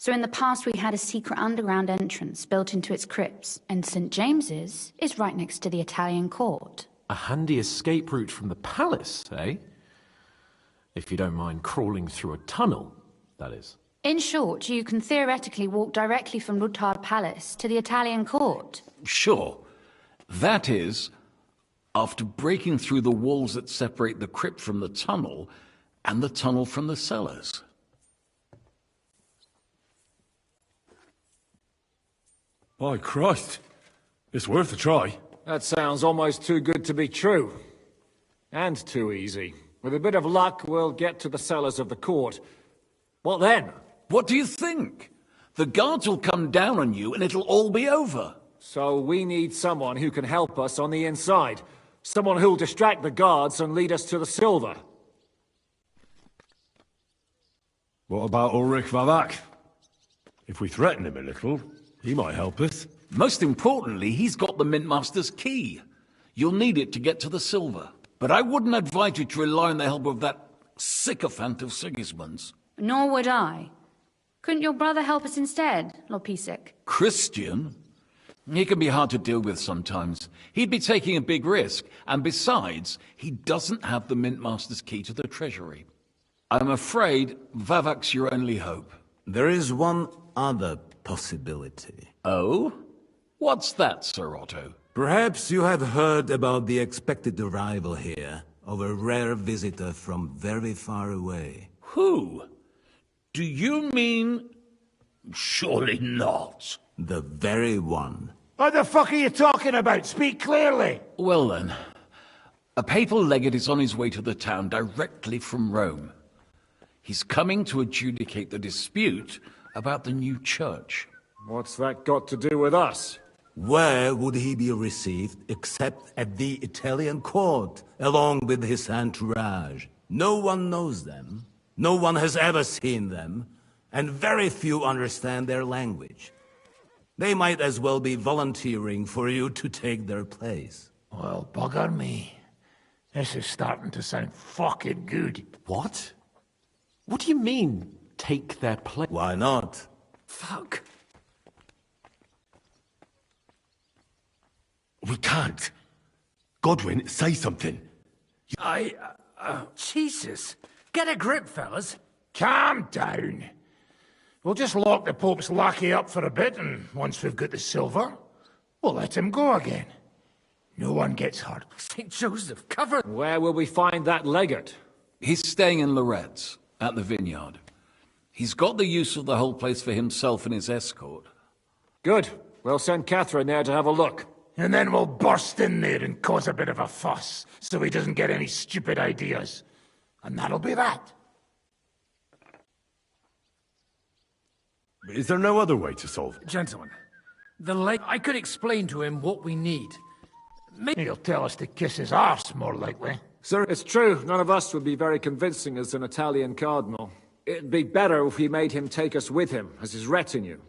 So in the past we had a secret underground entrance built into its crypts, and St. James's is right next to the Italian court. A handy escape route from the palace, eh? If you don't mind crawling through a tunnel, that is. In short, you can theoretically walk directly from Routard Palace to the Italian court. Sure. That is, after breaking through the walls that separate the crypt from the tunnel, and the tunnel from the cellars. By Christ, it's worth a try. That sounds almost too good to be true. And too easy. With a bit of luck, we'll get to the cellars of the court. What then? What do you think? The guards will come down on you and it'll all be over. So we need someone who can help us on the inside. Someone who'll distract the guards and lead us to the silver. What about Ulrich Vavak? If we threaten him a little, he might help us. Most importantly, he's got the Mintmaster's key. You'll need it to get to the silver. But I wouldn't advise you to rely on the help of that sycophant of Sigismund's. Nor would I. Couldn't your brother help us instead, Lord Pisek? Christian? He can be hard to deal with sometimes. He'd be taking a big risk, and besides, he doesn't have the Mintmaster's key to the treasury. I'm afraid Vavak's your only hope. There is one other possibility. Oh? What's that, Sir Otto? Perhaps you have heard about the expected arrival here of a rare visitor from very far away. Who? Do you mean... Surely not. The very one. What the fuck are you talking about? Speak clearly. Well then, a papal legate is on his way to the town directly from Rome. He's coming to adjudicate the dispute about the new church. What's that got to do with us? Where would he be received except at the Italian court, along with his entourage? No one knows them, no one has ever seen them, and very few understand their language. They might as well be volunteering for you to take their place. Well, bugger me. This is starting to sound fucking good. What? What do you mean, take their place? Why not? Fuck. We can't. Godwin, say something. Jesus. Get a grip, fellas. Calm down. We'll just lock the Pope's lackey up for a bit, and once we've got the silver, we'll let him go again. No one gets hurt. St. Joseph, cover... Where will we find that legate? He's staying in Loretz, at the vineyard. He's got the use of the whole place for himself and his escort. Good. We'll send Catherine there to have a look. And then we'll burst in there and cause a bit of a fuss, so he doesn't get any stupid ideas. And that'll be that. Is there no other way to solve it? Gentlemen, I could explain to him what we need. Maybe he'll tell us to kiss his arse, more likely. Sir, it's true. None of us would be very convincing as an Italian cardinal. It'd be better if we made him take us with him, as his retinue.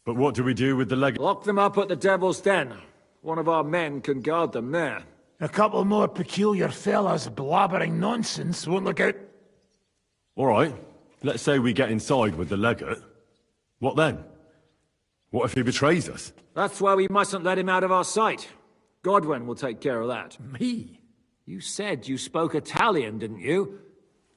But what do we do with the legate? Lock them up at the Devil's Den. One of our men can guard them there. A couple more peculiar fellas blabbering nonsense won't look out. All right. Let's say we get inside with the legate. What then? What if he betrays us? That's why we mustn't let him out of our sight. Godwin will take care of that. Me? You said you spoke Italian, didn't you?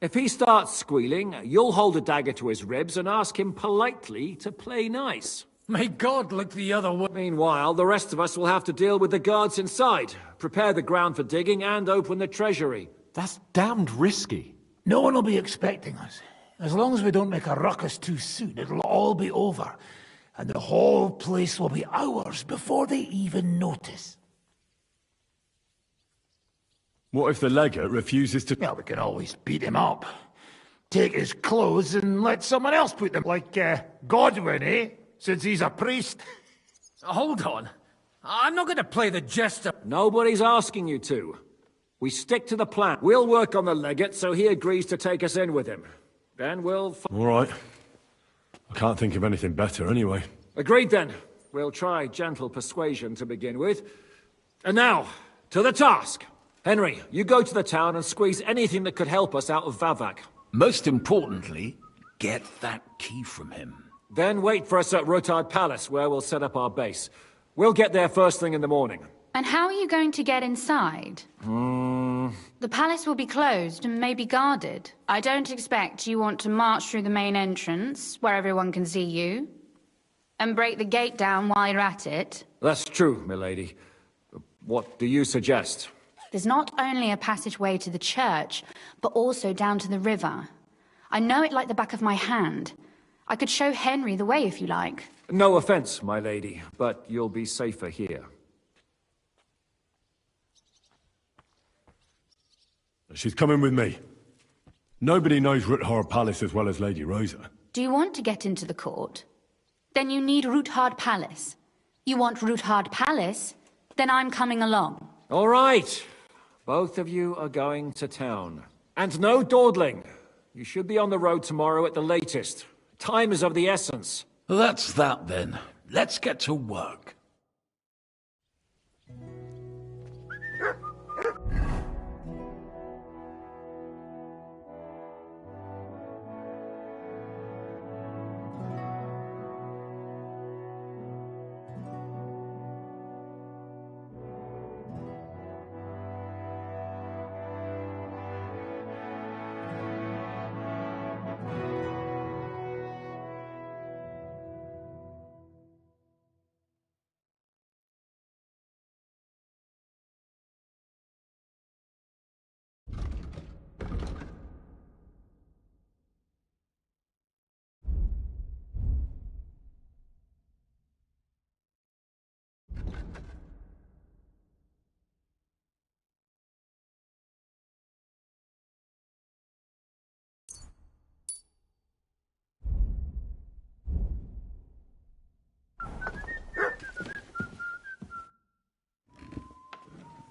If he starts squealing, you'll hold a dagger to his ribs and ask him politely to play nice. May God look the other way. Meanwhile, the rest of us will have to deal with the guards inside, prepare the ground for digging, and open the treasury. That's damned risky. No one will be expecting us. As long as we don't make a ruckus too soon, it'll all be over. And the whole place will be ours before they even notice. What if the legate refuses to... Well, we can always beat him up. Take his clothes and let someone else put them. Like, Godwin, eh? Since he's a priest. Hold on. I'm not going to play the jester. Nobody's asking you to. We stick to the plan. We'll work on the legate so he agrees to take us in with him. Then we'll... All right. I can't think of anything better anyway. Agreed then. We'll try gentle persuasion to begin with. And now, to the task. Henry, you go to the town and squeeze anything that could help us out of Vavak. Most importantly, get that key from him. Then wait for us at Rotard Palace, where we'll set up our base. We'll get there first thing in the morning. And how are you going to get inside? The palace will be closed and may be guarded. I don't expect you want to march through the main entrance, where everyone can see you, and break the gate down while you're at it. That's true, milady. What do you suggest? There's not only a passageway to the church, but also down to the river. I know it like the back of my hand. I could show Henry the way if you like. No offense, my lady, but you'll be safer here. She's coming with me. Nobody knows Rutthard Palace as well as Lady Rosa. Do you want to get into the court? Then you need Rutthard Palace. You want Rutthard Palace? Then I'm coming along. All right. Both of you are going to town. And no dawdling. You should be on the road tomorrow at the latest. Time is of the essence. That's that then. Let's get to work.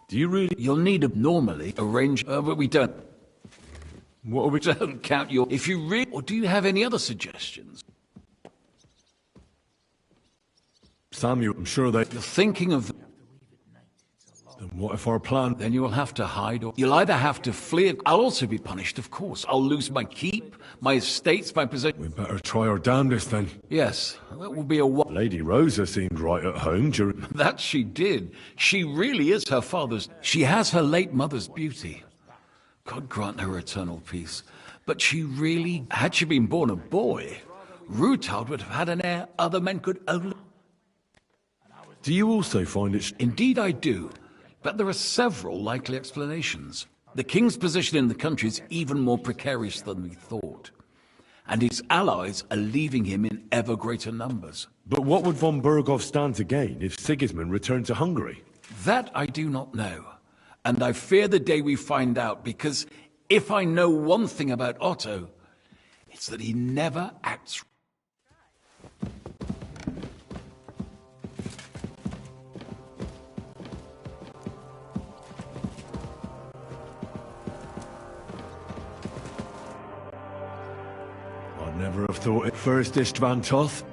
Do you really? You'll need to normally arrange, but we don't. What are we? Don't count your... If you really... Or do you have any other suggestions? Samuel, I'm sure they... You're thinking of... Then what if our plan... Then you will have to hide or... You'll either have to flee... I'll also be punished, of course. I'll lose my keep, my estates, my possession... We better try our damnedest then. Yes, that will be a... Lady Rosa seemed right at home during... That she did. She really is her father's... She has her late mother's beauty. God grant her eternal peace. But she really... Had she been born a boy, Rutard would have had an heir other men could only... Do you also find it... Indeed I do. But there are several likely explanations. The king's position in the country is even more precarious than we thought. And his allies are leaving him in ever greater numbers. But what would von Berghoff stand to gain if Sigismund returned to Hungary? That I do not know. And I fear the day we find out, because if I know one thing about Otto, it's that he never acts... thought it. First Istvan Toth,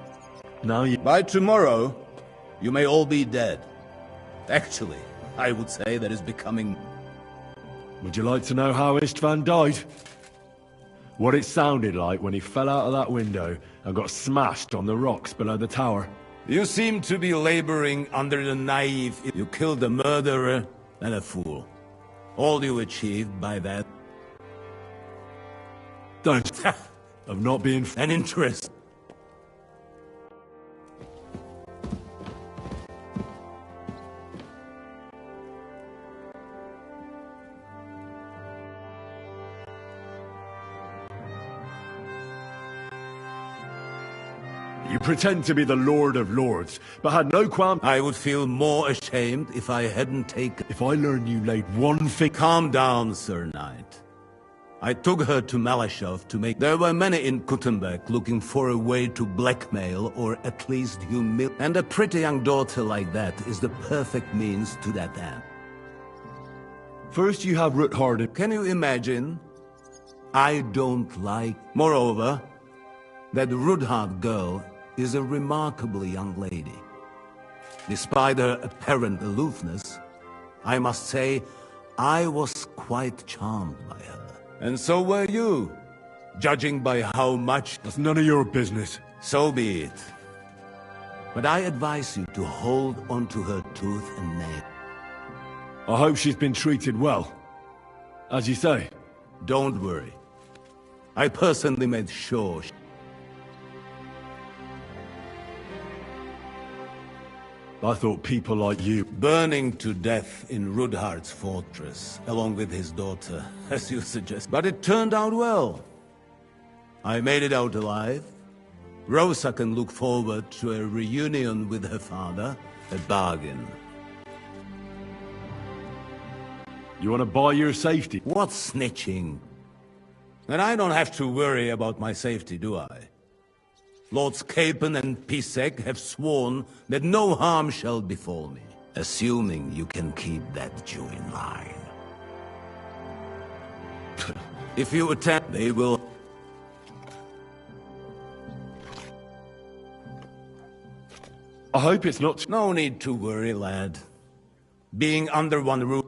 now you... By tomorrow, you may all be dead. Actually, I would say that is becoming... Would you like to know how Istvan died? What it sounded like when he fell out of that window and got smashed on the rocks below the tower. You seem to be laboring under the naive... You killed a murderer and a fool. All you achieved by that... Don't. Of not being... An interest. You pretend to be the Lord of Lords, but had no qualm... I would feel more ashamed if I hadn't taken... If I learned you laid one thing... Calm down, Sir Knight. I took her to Malashov to make... There were many in Kuttenberg looking for a way to blackmail or at least humiliate... And a pretty young daughter like that is the perfect means to that end. First you have Ruthard... Can you imagine? I don't like... Moreover, that Ruthard girl is a remarkably young lady. Despite her apparent aloofness, I must say I was quite charmed by her. And so were you, judging by how much... That's none of your business. So be it. But I advise you to hold onto her tooth and nail. I hope she's been treated well. As you say. Don't worry. I personally made sure... I thought people like you... Burning to death in Rudhard's fortress, along with his daughter, as you suggest. But it turned out well. I made it out alive. Rosa can look forward to a reunion with her father. A bargain. You want to buy your safety? What snitching? And I don't have to worry about my safety, do I? Lords Capon and Pisek have sworn that no harm shall befall me, assuming you can keep that Jew in line. If you attempt, they will... I hope it's not... No need to worry, lad. Being under one roof...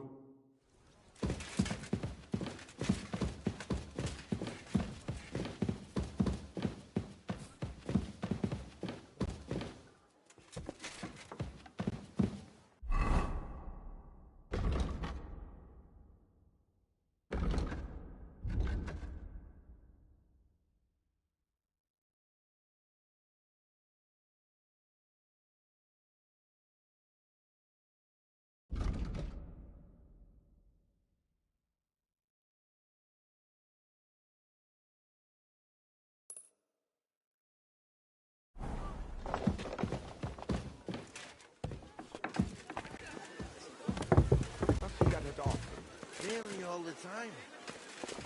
Nearly all the time.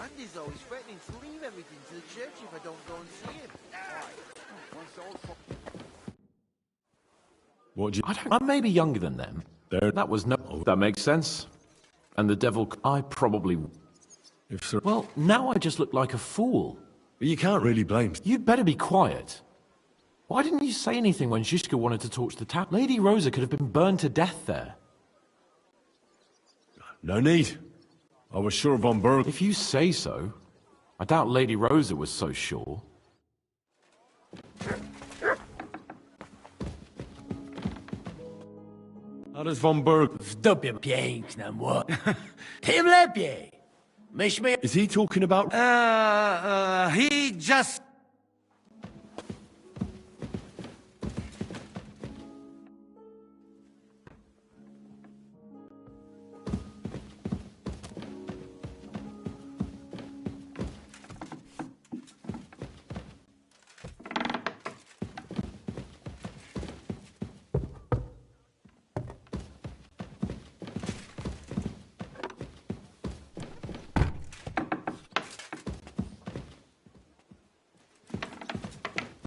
Andy's always threatening to leave everything to the church if I don't go and see him. What do you... I'm maybe younger than them. That was no... That makes sense. And the devil... I probably... If so... Well, now I just look like a fool. You can't really blame... You'd better be quiet. Why didn't you say anything when Zizka wanted to torch the town? Lady Rosa could have been burned to death there. No need. I was sure von Berg... If you say so. I doubt Lady Rosa was so sure. How does von Berg... Wtopie piękna, młot. Tym lepiej. Myśmy... Is he talking about... He just...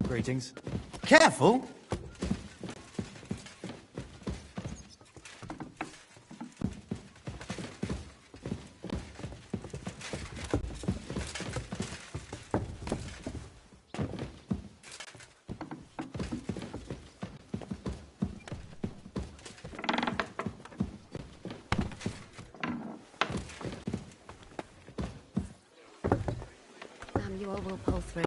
Greetings. Careful! sure we'll pull through.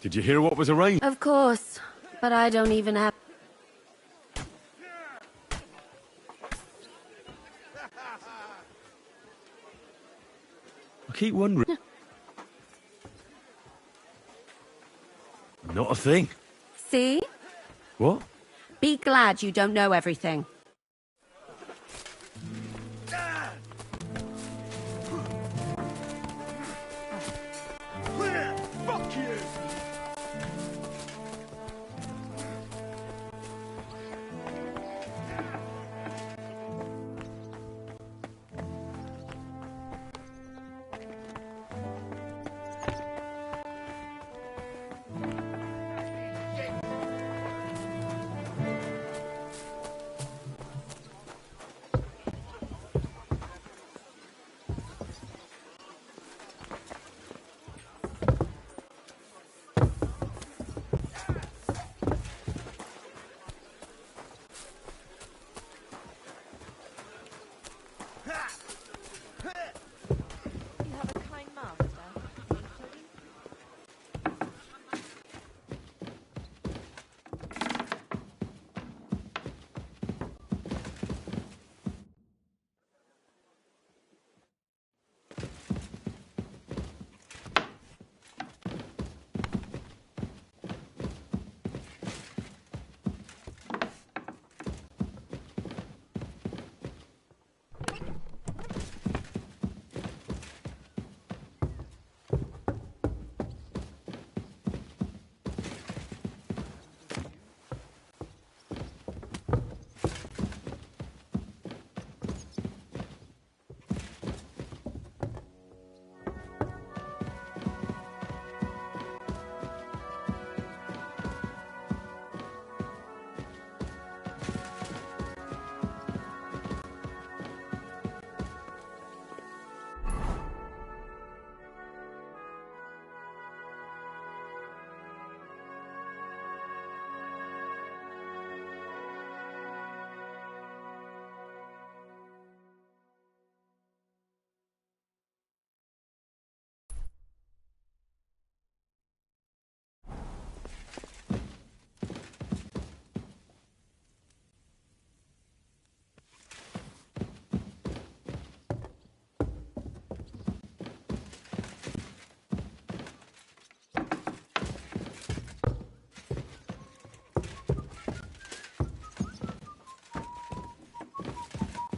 Did you hear what was arranged? Of course, but I don't even have... I keep wondering. Not a thing. See? What? Be glad you don't know everything. Fuck you! You have a kind master.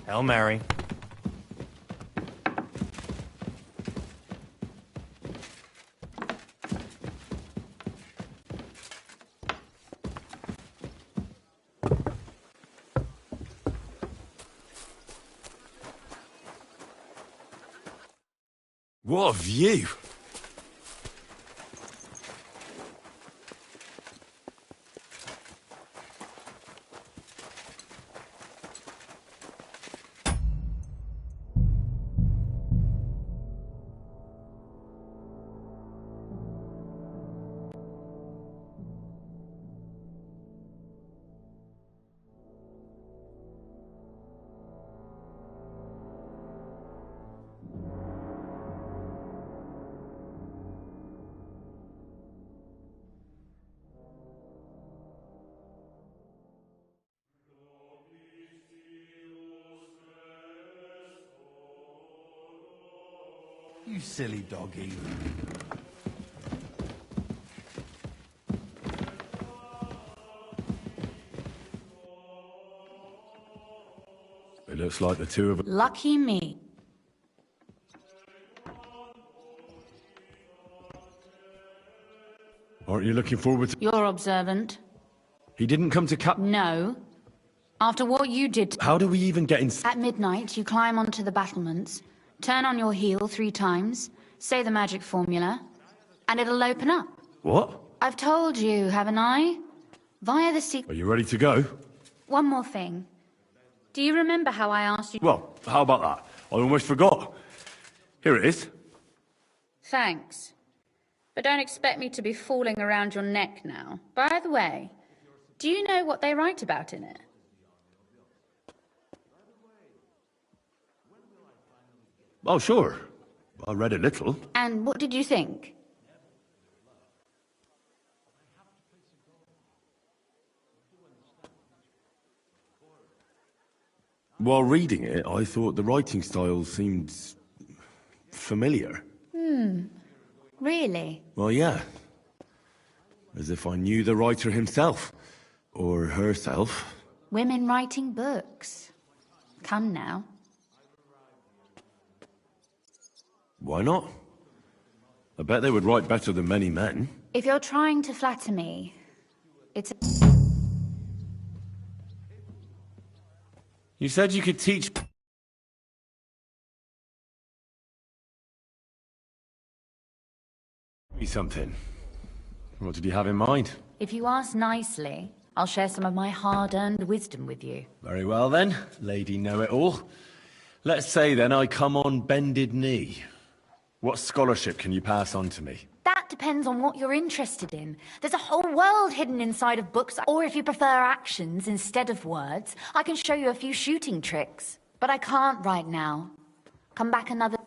Hail Mary. What a view! You silly doggy. It looks like the two of us. Lucky me. Aren't you looking forward to... You're observant. He didn't come to No. After what you did... How do we even get in... At midnight, you climb onto the battlements, turn on your heel 3 times, say the magic formula, and it'll open up. What? I've told you, haven't I? Via the secret... Are you ready to go? One more thing. Do you remember how I asked you... Well, how about that? I almost forgot. Here it is. Thanks. But don't expect me to be falling around your neck now. By the way, do you know what they write about in it? Oh, sure. I read a little. And what did you think? While reading it, I thought the writing style seemed familiar. Really? Well, yeah. As if I knew the writer himself. Or herself. Women writing books. Come now. Why not? I bet they would write better than many men. If you're trying to flatter me, it's... You said you could teach me something. What did you have in mind? If you ask nicely, I'll share some of my hard-earned wisdom with you. Very well then, Lady Know-It-All. Let's say then I come on bended knee. What scholarship can you pass on to me? That depends on what you're interested in. There's a whole world hidden inside of books, or if you prefer actions instead of words, I can show you a few shooting tricks. But I can't right now. Come back another...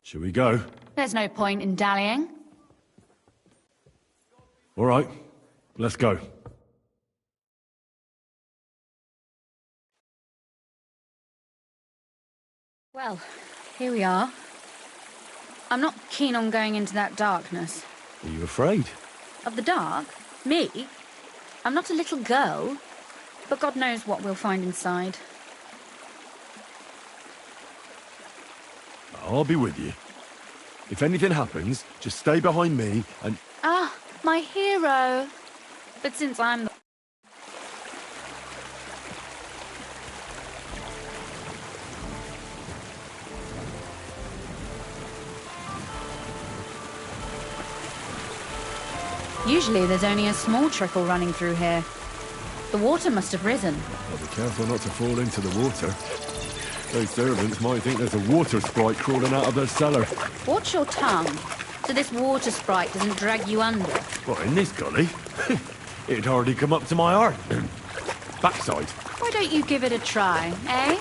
Shall we go? There's no point in dallying. All right, let's go. Well, here we are. I'm not keen on going into that darkness. Are you afraid? Of the dark? Me? I'm not a little girl, but God knows what we'll find inside. I'll be with you. If anything happens, just stay behind me and... Ah, my hero. But since I'm the... Usually there's only a small trickle running through here. The water must have risen. Well, be careful not to fall into the water. Those servants might think there's a water sprite crawling out of their cellar. Watch your tongue, so this water sprite doesn't drag you under. What, in this gully? It'd hardly come up to my heart. Backside. Why don't you give it a try, eh?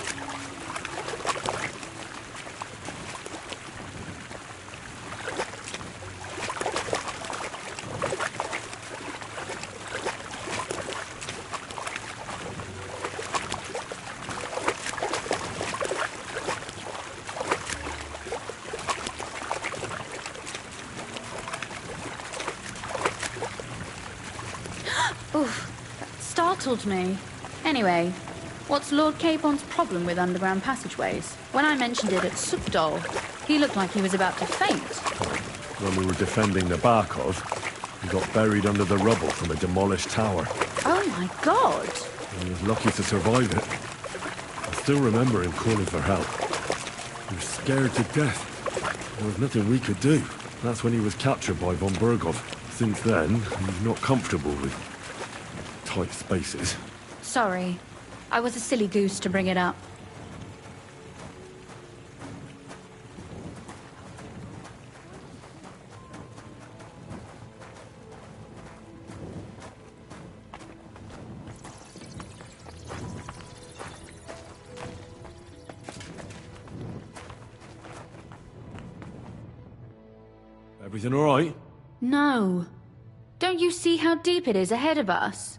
Oof, that startled me. Anyway, what's Lord Capon's problem with underground passageways? When I mentioned it at Sukdol, he looked like he was about to faint. When we were defending the Barkov, he got buried under the rubble from a demolished tower. Oh my God! He was lucky to survive it. I still remember him calling for help. He was scared to death. There was nothing we could do. That's when he was captured by von Bergov. Since then, he's not comfortable with tight spaces. Sorry. I was a silly goose to bring it up. Everything all right? No. Don't you see how deep it is ahead of us?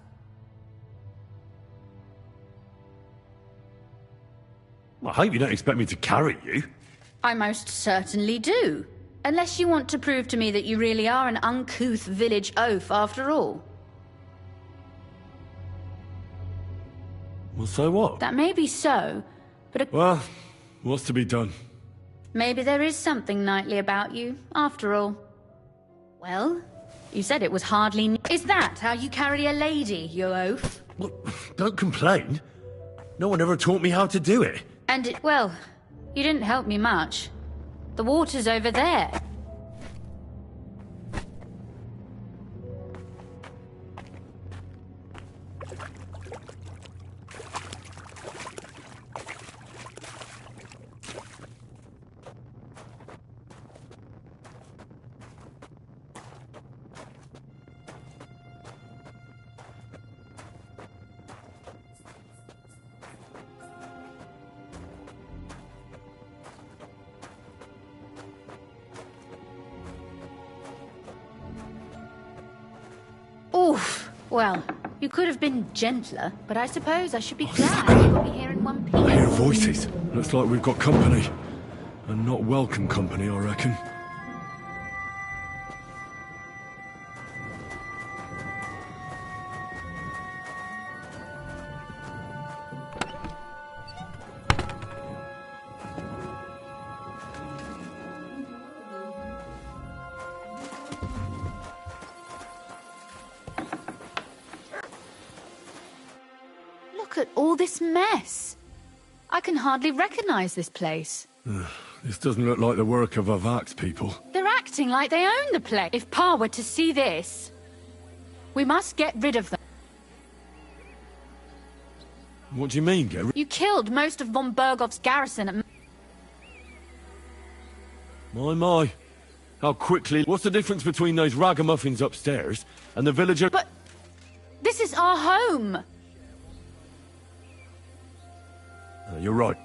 I hope you don't expect me to carry you. I most certainly do. Unless you want to prove to me that you really are an uncouth village oaf after all. Well, so what? That may be so, but Well, what's to be done? maybe there is something knightly about you, after all. Well, you said it was hardly... Is that how you carry a lady, you oaf? Well, don't complain. No one ever taught me how to do it. And well, you didn't help me much. The water's over there. Well, you could have been gentler, but I suppose I should be glad you got me here in one piece. I hear voices. Looks like we've got company. And not welcome company, I reckon. Look at all this mess. I can hardly recognize this place. This doesn't look like the work of Avak's people. They're acting like they own the place. If Pa were to see this, we must get rid of them. What do you mean, get rid? You killed most of von Bergov's garrison at... My. How quickly... What's the difference between those ragamuffins upstairs and the villager... But... this is our home! You're right.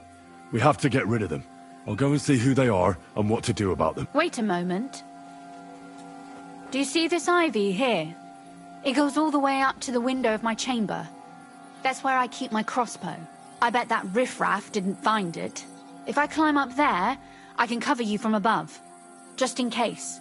We have to get rid of them. I'll go and see who they are and what to do about them. Wait a moment. Do you see this ivy here? It goes all the way up to the window of my chamber. That's where I keep my crossbow. I bet that riffraff didn't find it. If I climb up there, I can cover you from above. Just in case.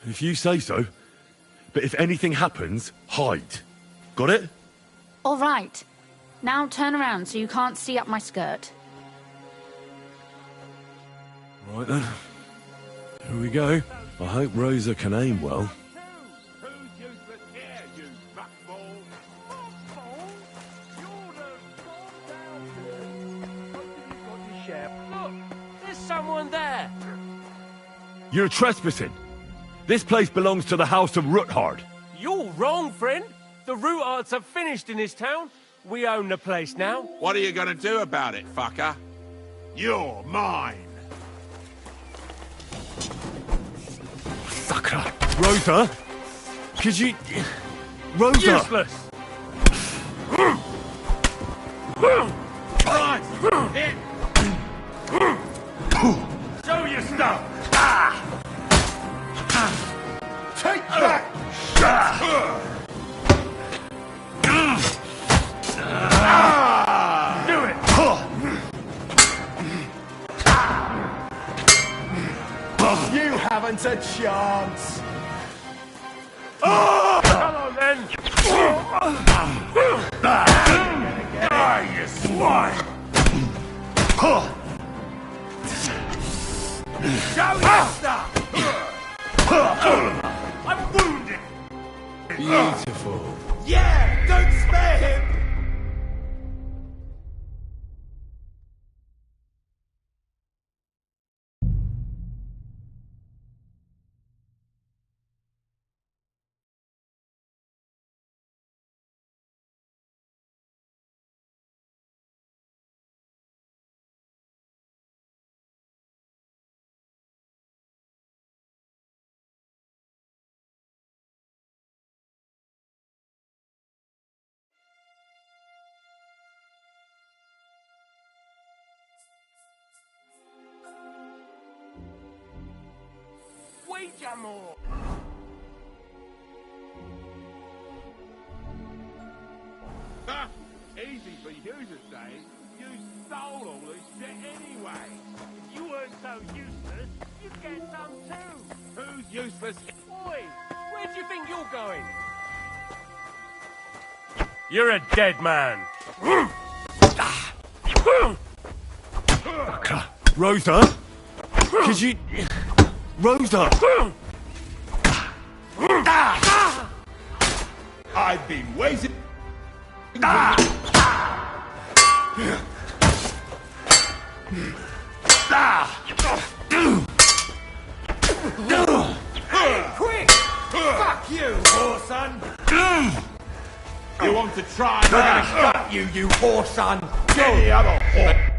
If you say so. But if anything happens, hide. Got it? All right. Now turn around so you can't see up my skirt. Right then. Here we go. I hope Rosa can aim well. Look, there's someone there. You're trespassing. This place belongs to the House of Ruthard. You're wrong, friend. The Ruthards are finished in this town. We own the place now. What are you gonna do about it, fucker? You're mine. Fucker. Rosa? Could you... Rosa! Useless! Show your stuff! Take that! Do it! You haven't a chance! Come on, then! Die, you swine! Show your stuff! I'm wounded! Beautiful. Yeah! Don't spare him! teach you more! Ha! Easy for you to say. You stole all this shit anyway. If you weren't so useless, you'd get some too. Who's useless? Oi! Where do you think you're going? You're a dead man. Rosa? Could you... Rosa! I've been waiting... Quick! Fuck you, whoreson! You want to try? I'm gonna gut you, you whoreson! Get the other whore!